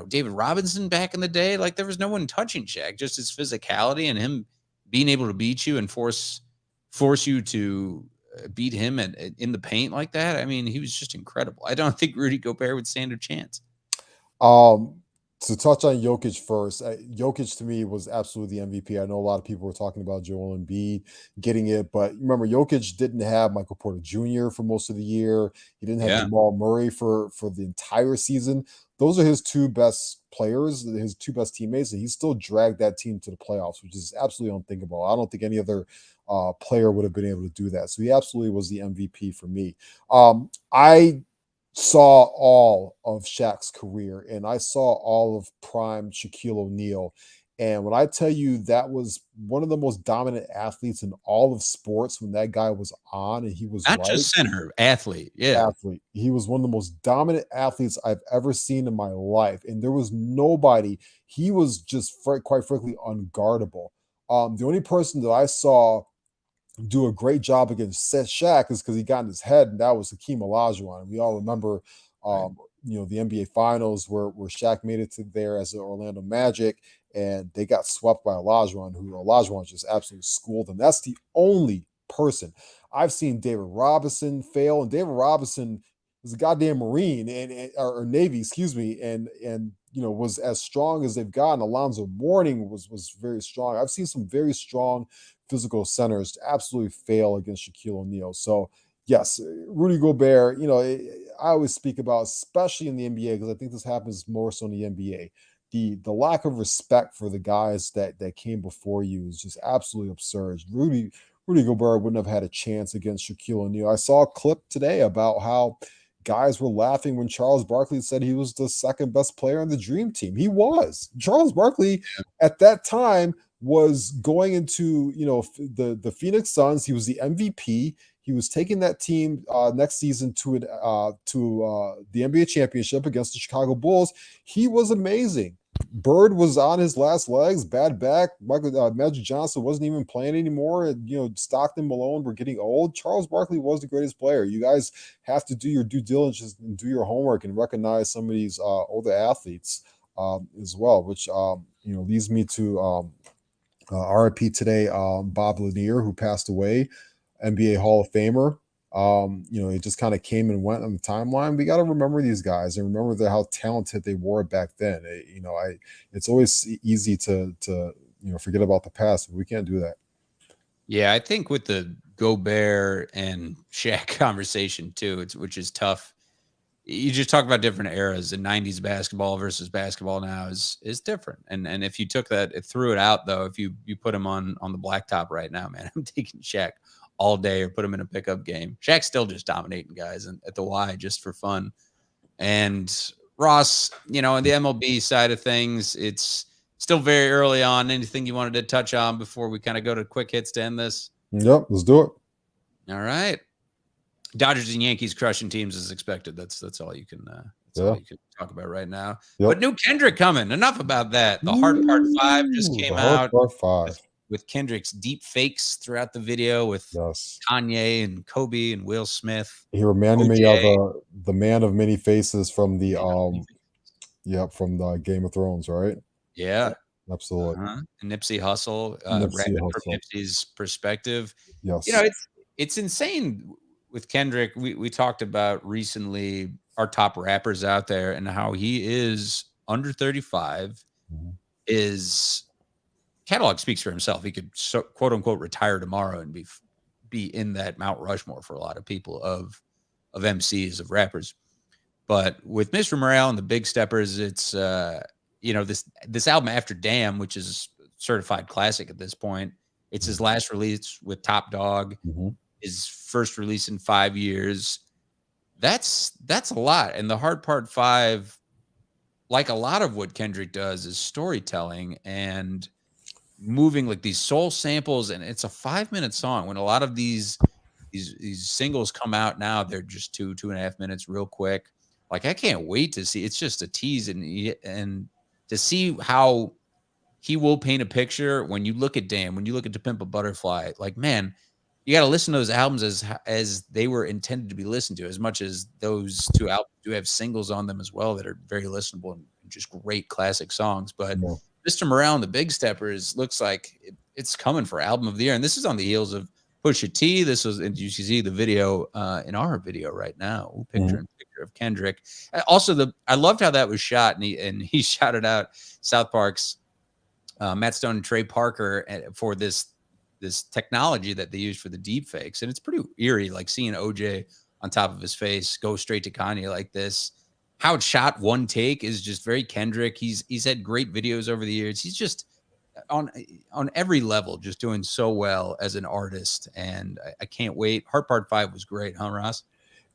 David Robinson back in the day. Like, there was no one touching Shaq, just his physicality and him being able to beat you and force you to beat him in the paint like that. I mean, he was just incredible. I don't think Rudy Gobert would stand a chance. To touch on Jokic first, Jokic to me was absolutely the MVP. I know a lot of people were talking about Joel Embiid getting it, but remember, Jokic didn't have Michael Porter Jr. for most of the year. He didn't have Jamal Murray for the entire season. Those are his two best players, his two best teammates, and he still dragged that team to the playoffs, which is absolutely unthinkable. I don't think any other player would have been able to do that. So he absolutely was the MVP for me. I saw all of Shaq's career, and I saw all of prime Shaquille O'Neal. And when I tell you that was one of the most dominant athletes in all of sports when that guy was on, and he was not just center athlete. Yeah. Athlete. He was one of the most dominant athletes I've ever seen in my life. And there was nobody, he was just quite frankly unguardable. The only person that I saw do a great job against Shaq is because he got in his head, and that was Hakeem Olajuwon. We all remember, the NBA Finals where Shaq made it to there as the Orlando Magic, and they got swept by Olajuwon, who Olajuwon just absolutely schooled them. That's the only person. I've seen David Robinson fail, and David Robinson was a goddamn Marine or Navy, excuse me, and was as strong as they've gotten. Alonzo Mourning was very strong. I've seen some very strong physical centers to absolutely fail against Shaquille O'Neal. So yes, Rudy Gobert, I always speak about, especially in the NBA, because I think this happens more so in the NBA. The lack of respect for the guys that came before you is just absolutely absurd. Rudy Gobert wouldn't have had a chance against Shaquille O'Neal. I saw a clip today about how guys were laughing when Charles Barkley said he was the second best player on the Dream Team. He was. Charles Barkley at that time was going into the Phoenix Suns. He was the MVP. He was taking that team next season to the NBA championship against the Chicago Bulls. He was amazing. Bird was on his last legs, bad back. Magic Johnson wasn't even playing anymore. Stockton, Malone were getting old. Charles Barkley was the greatest player. You guys have to do your due diligence and do your homework and recognize some of these older athletes as well, which leads me to RIP today, Bob Lanier, who passed away, NBA Hall of Famer. It just kind of came and went on the timeline. We got to remember these guys and remember how talented they were back then. It's always easy to forget about the past, but we can't do that. Yeah, I think with the Gobert and Shaq conversation too, which is tough. You just talk about different eras, and 90s basketball versus basketball now is different. And if you took that, threw it out though, if you put him on the blacktop right now, man, I'm taking Shaq all day, or put him in a pickup game. Shaq's still just dominating guys at the Y just for fun. And Ross, on the MLB side of things, it's still very early on. Anything you wanted to touch on before we kind of go to quick hits to end this? Yep, let's do it. All right. Dodgers and Yankees crushing teams as expected. That's all you can all you can talk about right now. Yep. But new Kendrick coming. Enough about that. The Hard Part 5 just came out. Part 5. With Kendrick's deep fakes throughout the video with Kanye and Kobe and Will Smith. He reminded me of the man of many faces from the from the Game of Thrones, right? Yeah. Absolutely. And Nipsey Hussle, rapping from Nipsey's perspective. Yes. It's insane with Kendrick. We talked about recently our top rappers out there and how he is under 35. His catalog speaks for himself. He could quote unquote retire tomorrow and be in that Mount Rushmore for a lot of people of MCs, of rappers. But with Mr. Morale and the Big Steppers, it's this album After Damn, which is certified classic at this point. It's his last release with Top Dog. His first release in 5 years. That's a lot. And the Hard Part 5, like a lot of what Kendrick does, is storytelling and moving, like these soul samples. And it's a 5-minute song. When a lot of these singles come out now, they're just 2.5 minutes real quick. Like, I can't wait to see. It's just a tease and to see how he will paint a picture. When you look at Damn, when you look at To Pimp a Butterfly, like, man, you got to listen to those albums as they were intended to be listened to, as much as those two albums do have singles on them as well that are very listenable and just great classic songs. But Mr. Morale and the Big Steppers looks like it's coming for Album of the Year. And this is on the heels of Pusha T. This was, and you see the video in our video right now, picture of Kendrick. Also, I loved how that was shot, and he shouted out South Park's Matt Stone and Trey Parker for this technology that they use for the deep fakes. And it's pretty eerie, like seeing OJ on top of his face go straight to Kanye like this. How it's shot one take is just very Kendrick. He's had great videos over the years. He's just on every level, just doing so well as an artist. And I can't wait. Hard Part 5 was great, huh, Ross?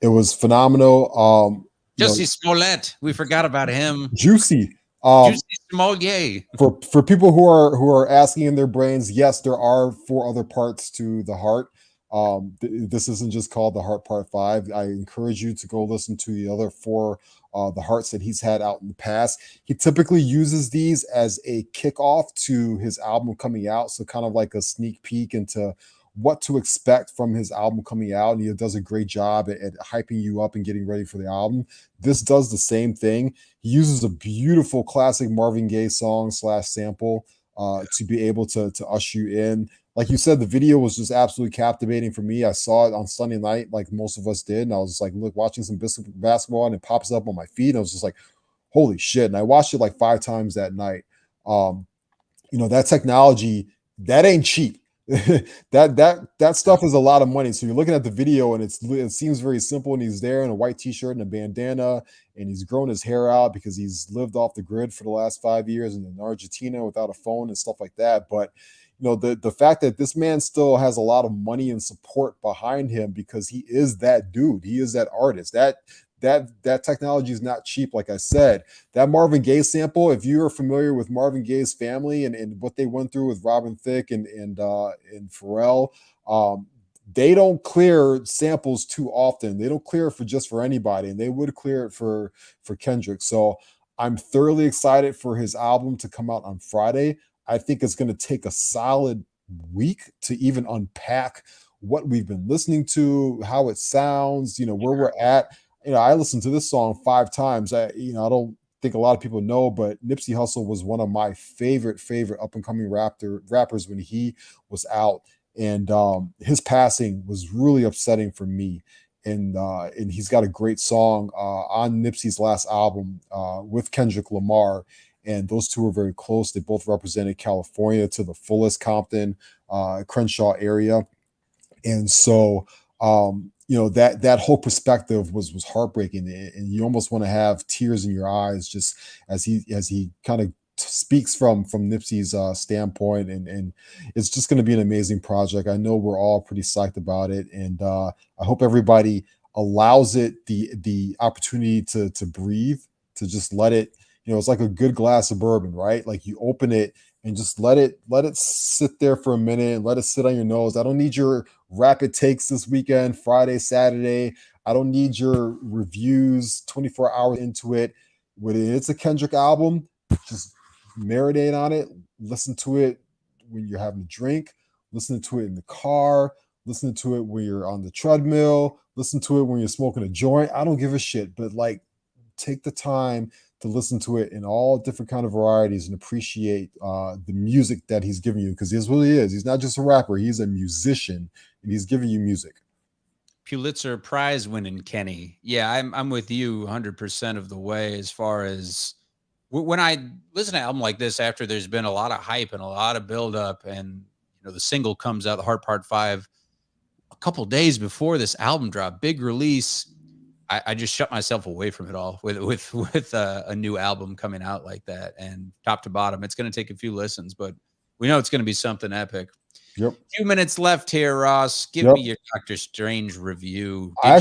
It was phenomenal. Jussie Smollett, we forgot about him. Juicy. Juicy Smollett. For people who are asking in their brains, yes, there are 4 other parts to the heart. This isn't just called The Heart Part 5. I encourage you to go listen to the other 4 The Hearts that he's had out in the past. He typically uses these as a kickoff to his album coming out, so kind of like a sneak peek into what to expect from his album coming out, and he does a great job at hyping you up and getting ready for the album. This does the same thing. He uses a beautiful classic Marvin Gaye song / sample to be able to usher you in. Like you said, the video was just absolutely captivating for me. I saw it on Sunday night, like most of us did, and I was like, look, watching some basketball, and it pops up on my feed, and I was just like, holy shit! And I watched it like 5 times that night. That technology, that ain't cheap. that stuff is a lot of money. So you're looking at the video, and it seems very simple, and he's there in a white t-shirt and a bandana, and he's grown his hair out because he's lived off the grid for the last 5 years and in Argentina without a phone and stuff like that. But the fact that this man still has a lot of money and support behind him because he is that dude, he is that artist, that technology is not cheap. Like I said, that Marvin Gaye sample, if you're familiar with Marvin Gaye's family and what they went through with Robin Thicke and Pharrell, they don't clear samples too often. They don't clear it for anybody, and they would clear it for Kendrick. So I'm thoroughly excited for his album to come out on Friday. I think it's going to take a solid week to even unpack what we've been listening to, how it sounds, where we're at. I listened to this song 5 times. I don't think a lot of people know, but Nipsey Hussle was one of my favorite up and coming rappers when he was out, and his passing was really upsetting for me. And he's got a great song on Nipsey's last album with Kendrick Lamar, and those two are very close. They both represented California to the fullest, Compton, Crenshaw area, and so. That whole perspective was heartbreaking, and you almost want to have tears in your eyes just as he kind of speaks from Nipsey's standpoint, and it's just going to be an amazing project. I know we're all pretty psyched about it, and I hope everybody allows it the opportunity to breathe, to just let it. It's like a good glass of bourbon, right? Like you open it and just let it sit there for a minute and let it sit on your nose. I don't need your rapid takes this weekend, Friday, Saturday. I don't need your reviews 24 hours into it. When it's a Kendrick album, just marinate on it. Listen to it when you're having a drink. Listen to it in the car. Listen to it when you're on the treadmill. Listen to it when you're smoking a joint. I don't give a shit, but take the time to listen to it in all different kind of varieties and appreciate the music that he's giving you, because he's what he is. He's not just a rapper, he's a musician, and he's giving you music. Pulitzer Prize winning Kenny. Yeah, I'm with you 100% of the way as far as when I listen to an album like this after there's been a lot of hype and a lot of buildup, and the single comes out, The Heart Part 5, a couple days before this album drop, big release. I just shut myself away from it all with a new album coming out like that, and top to bottom, it's going to take a few listens, but we know it's going to be something epic. Yep. 2 minutes left here, Ross. Give me your Doctor Strange review. I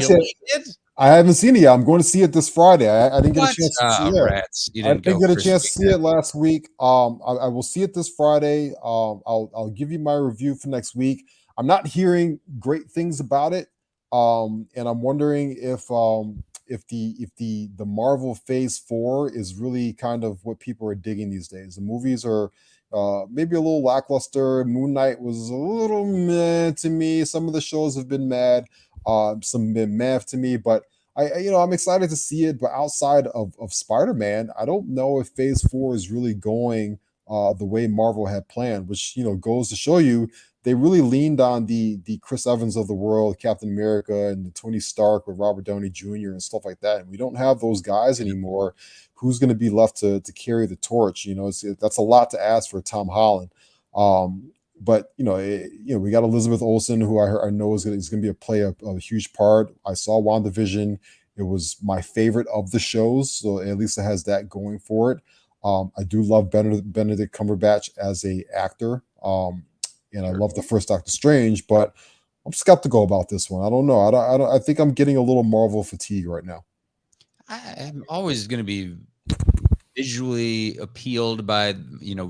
haven't seen it yet. I'm going to see it this Friday. I didn't get a chance to see it. Rats. You I didn't get a chance to see it last week. I will see it this Friday. I'll give you my review for next week. I'm not hearing great things about it. And I'm wondering if the Marvel Phase 4 is really kind of what people are digging these days. The movies are maybe a little lackluster. Moon Knight was a little meh to me. Some of the shows have been mad. Some been meh to me, but I'm excited to see it. But outside of Spider-Man, I don't know if Phase 4 is really going the way Marvel had planned, which goes to show you they really leaned on the Chris Evans of the world, Captain America, and the Tony Stark with Robert Downey Jr. and stuff like that. And we don't have those guys anymore. Who's going to be left to carry the torch? That's a lot to ask for Tom Holland. But we got Elizabeth Olsen, who I know is going to play a huge part. I saw WandaVision. It was my favorite of the shows, so at least it has that going for it. I do love Benedict Cumberbatch as a actor. And I love the first Doctor Strange, but I'm skeptical about this one. I don't know. I think I'm getting a little Marvel fatigue right now. I'm always going to be visually appealed by,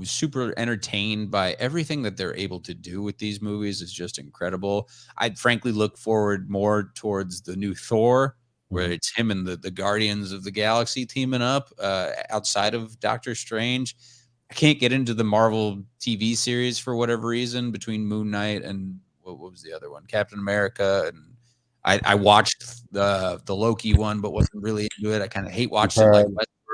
super entertained by everything that they're able to do with these movies is just incredible. I'd frankly look forward more towards the new Thor, where it's him and the Guardians of the Galaxy teaming up outside of Doctor Strange. I can't get into the Marvel TV series for whatever reason between Moon Knight and what was the other one? Captain America. And I watched the Loki one, but wasn't really into it. I kind of hate watching it like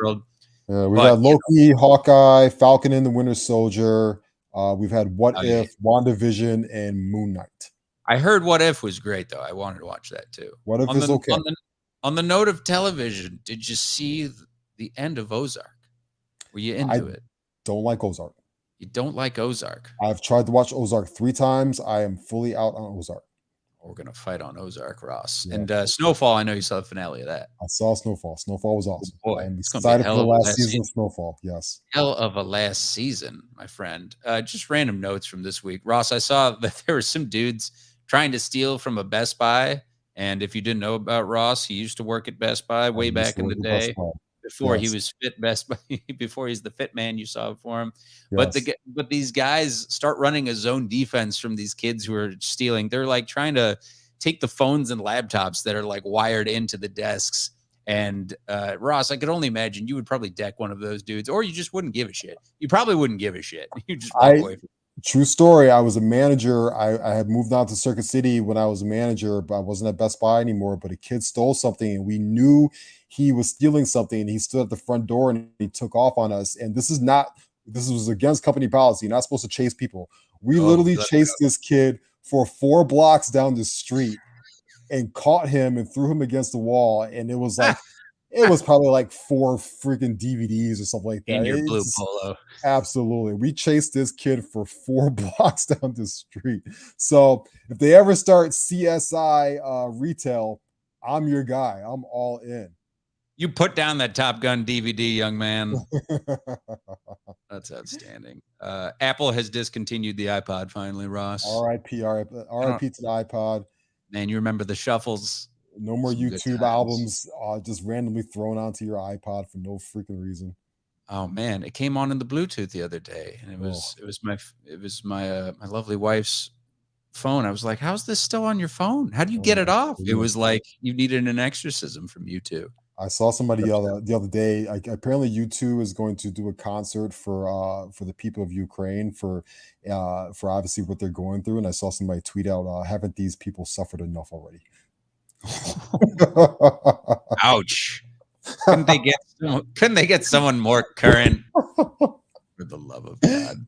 Westworld. We've had Loki, Hawkeye, Falcon and the Winter Soldier. We've had What If, WandaVision, and Moon Knight. I heard What If was great, though. I wanted to watch that, too. What If is okay. On the note of television, did you see the end of Ozark? Were you into it? Don't like Ozark. You don't like Ozark? I've tried to watch Ozark 3 times. I am fully out on Ozark. We're going to fight on Ozark, Ross. Yeah. And Snowfall, I know you saw the finale of that. I saw Snowfall. Snowfall was awesome. Oh, boy. I'm excited for the last season of Snowfall. Yes. Hell of a last season, my friend. Just random notes from this week. Ross, I saw that there were some dudes trying to steal from a Best Buy. And if you didn't know about Ross, he used to work at Best Buy way back in the day. Before he was fit Best Buy, before he's the fit man you saw for him. Yes. But these guys start running a zone defense from these kids who are stealing. They're like trying to take the phones and laptops that are like wired into the desks. And Ross, I could only imagine you would probably deck one of those dudes, or you just wouldn't give a shit. You probably wouldn't give a shit. You just walk away from it. True story. I was a manager. I had moved on to Circuit City when I was a manager, but I wasn't at Best Buy anymore. But a kid stole something, and we knew he was stealing something. And he stood at the front door and he took off on us. And this was against company policy. You're not supposed to chase people. We literally chased this kid for 4 blocks down the street and caught him and threw him against the wall. And it was like, it was probably like 4 freaking DVDs or something like that. In your blue polo. Absolutely. We chased this kid for 4 blocks down the street. So if they ever start CSI retail, I'm your guy. I'm all in. You put down that Top Gun DVD, young man. That's outstanding. Apple has discontinued the iPod finally, Ross. RIP to the iPod. Man, you remember the shuffles. No more YouTube albums just randomly thrown onto your iPod for no freaking reason. Oh man, it came on in the Bluetooth the other day, and it was my lovely wife's phone. I was like, "How's this still on your phone? How do you get it off?" It was like you needed an exorcism from U2. I saw somebody the other day. Apparently, U2 is going to do a concert for the people of Ukraine for obviously what they're going through. And I saw somebody tweet out, "Haven't these people suffered enough already?" Ouch! Couldn't they get someone more current? For the love of God,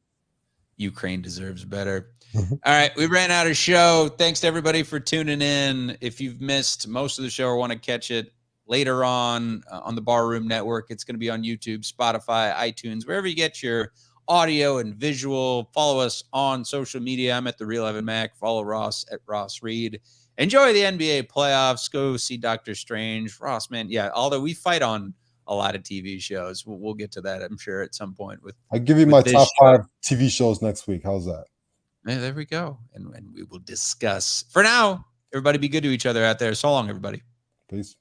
Ukraine deserves better. All right, we ran out of show. Thanks to everybody for tuning in. If you've missed most of the show or want to catch it later on the Barroom Network, it's going to be on YouTube, Spotify, iTunes, wherever you get your audio and visual. Follow us on social media. I'm at The Real Evan Mac. Follow Ross at Ross Reed. Enjoy the NBA playoffs. Go see Doctor Strange. Ross, man, yeah, although we fight on a lot of TV shows. We'll get to that, I'm sure, at some point. I'll give you my top 5 TV shows next week. How's that? Yeah, there we go. And we will discuss. For now, everybody be good to each other out there. So long, everybody. Peace.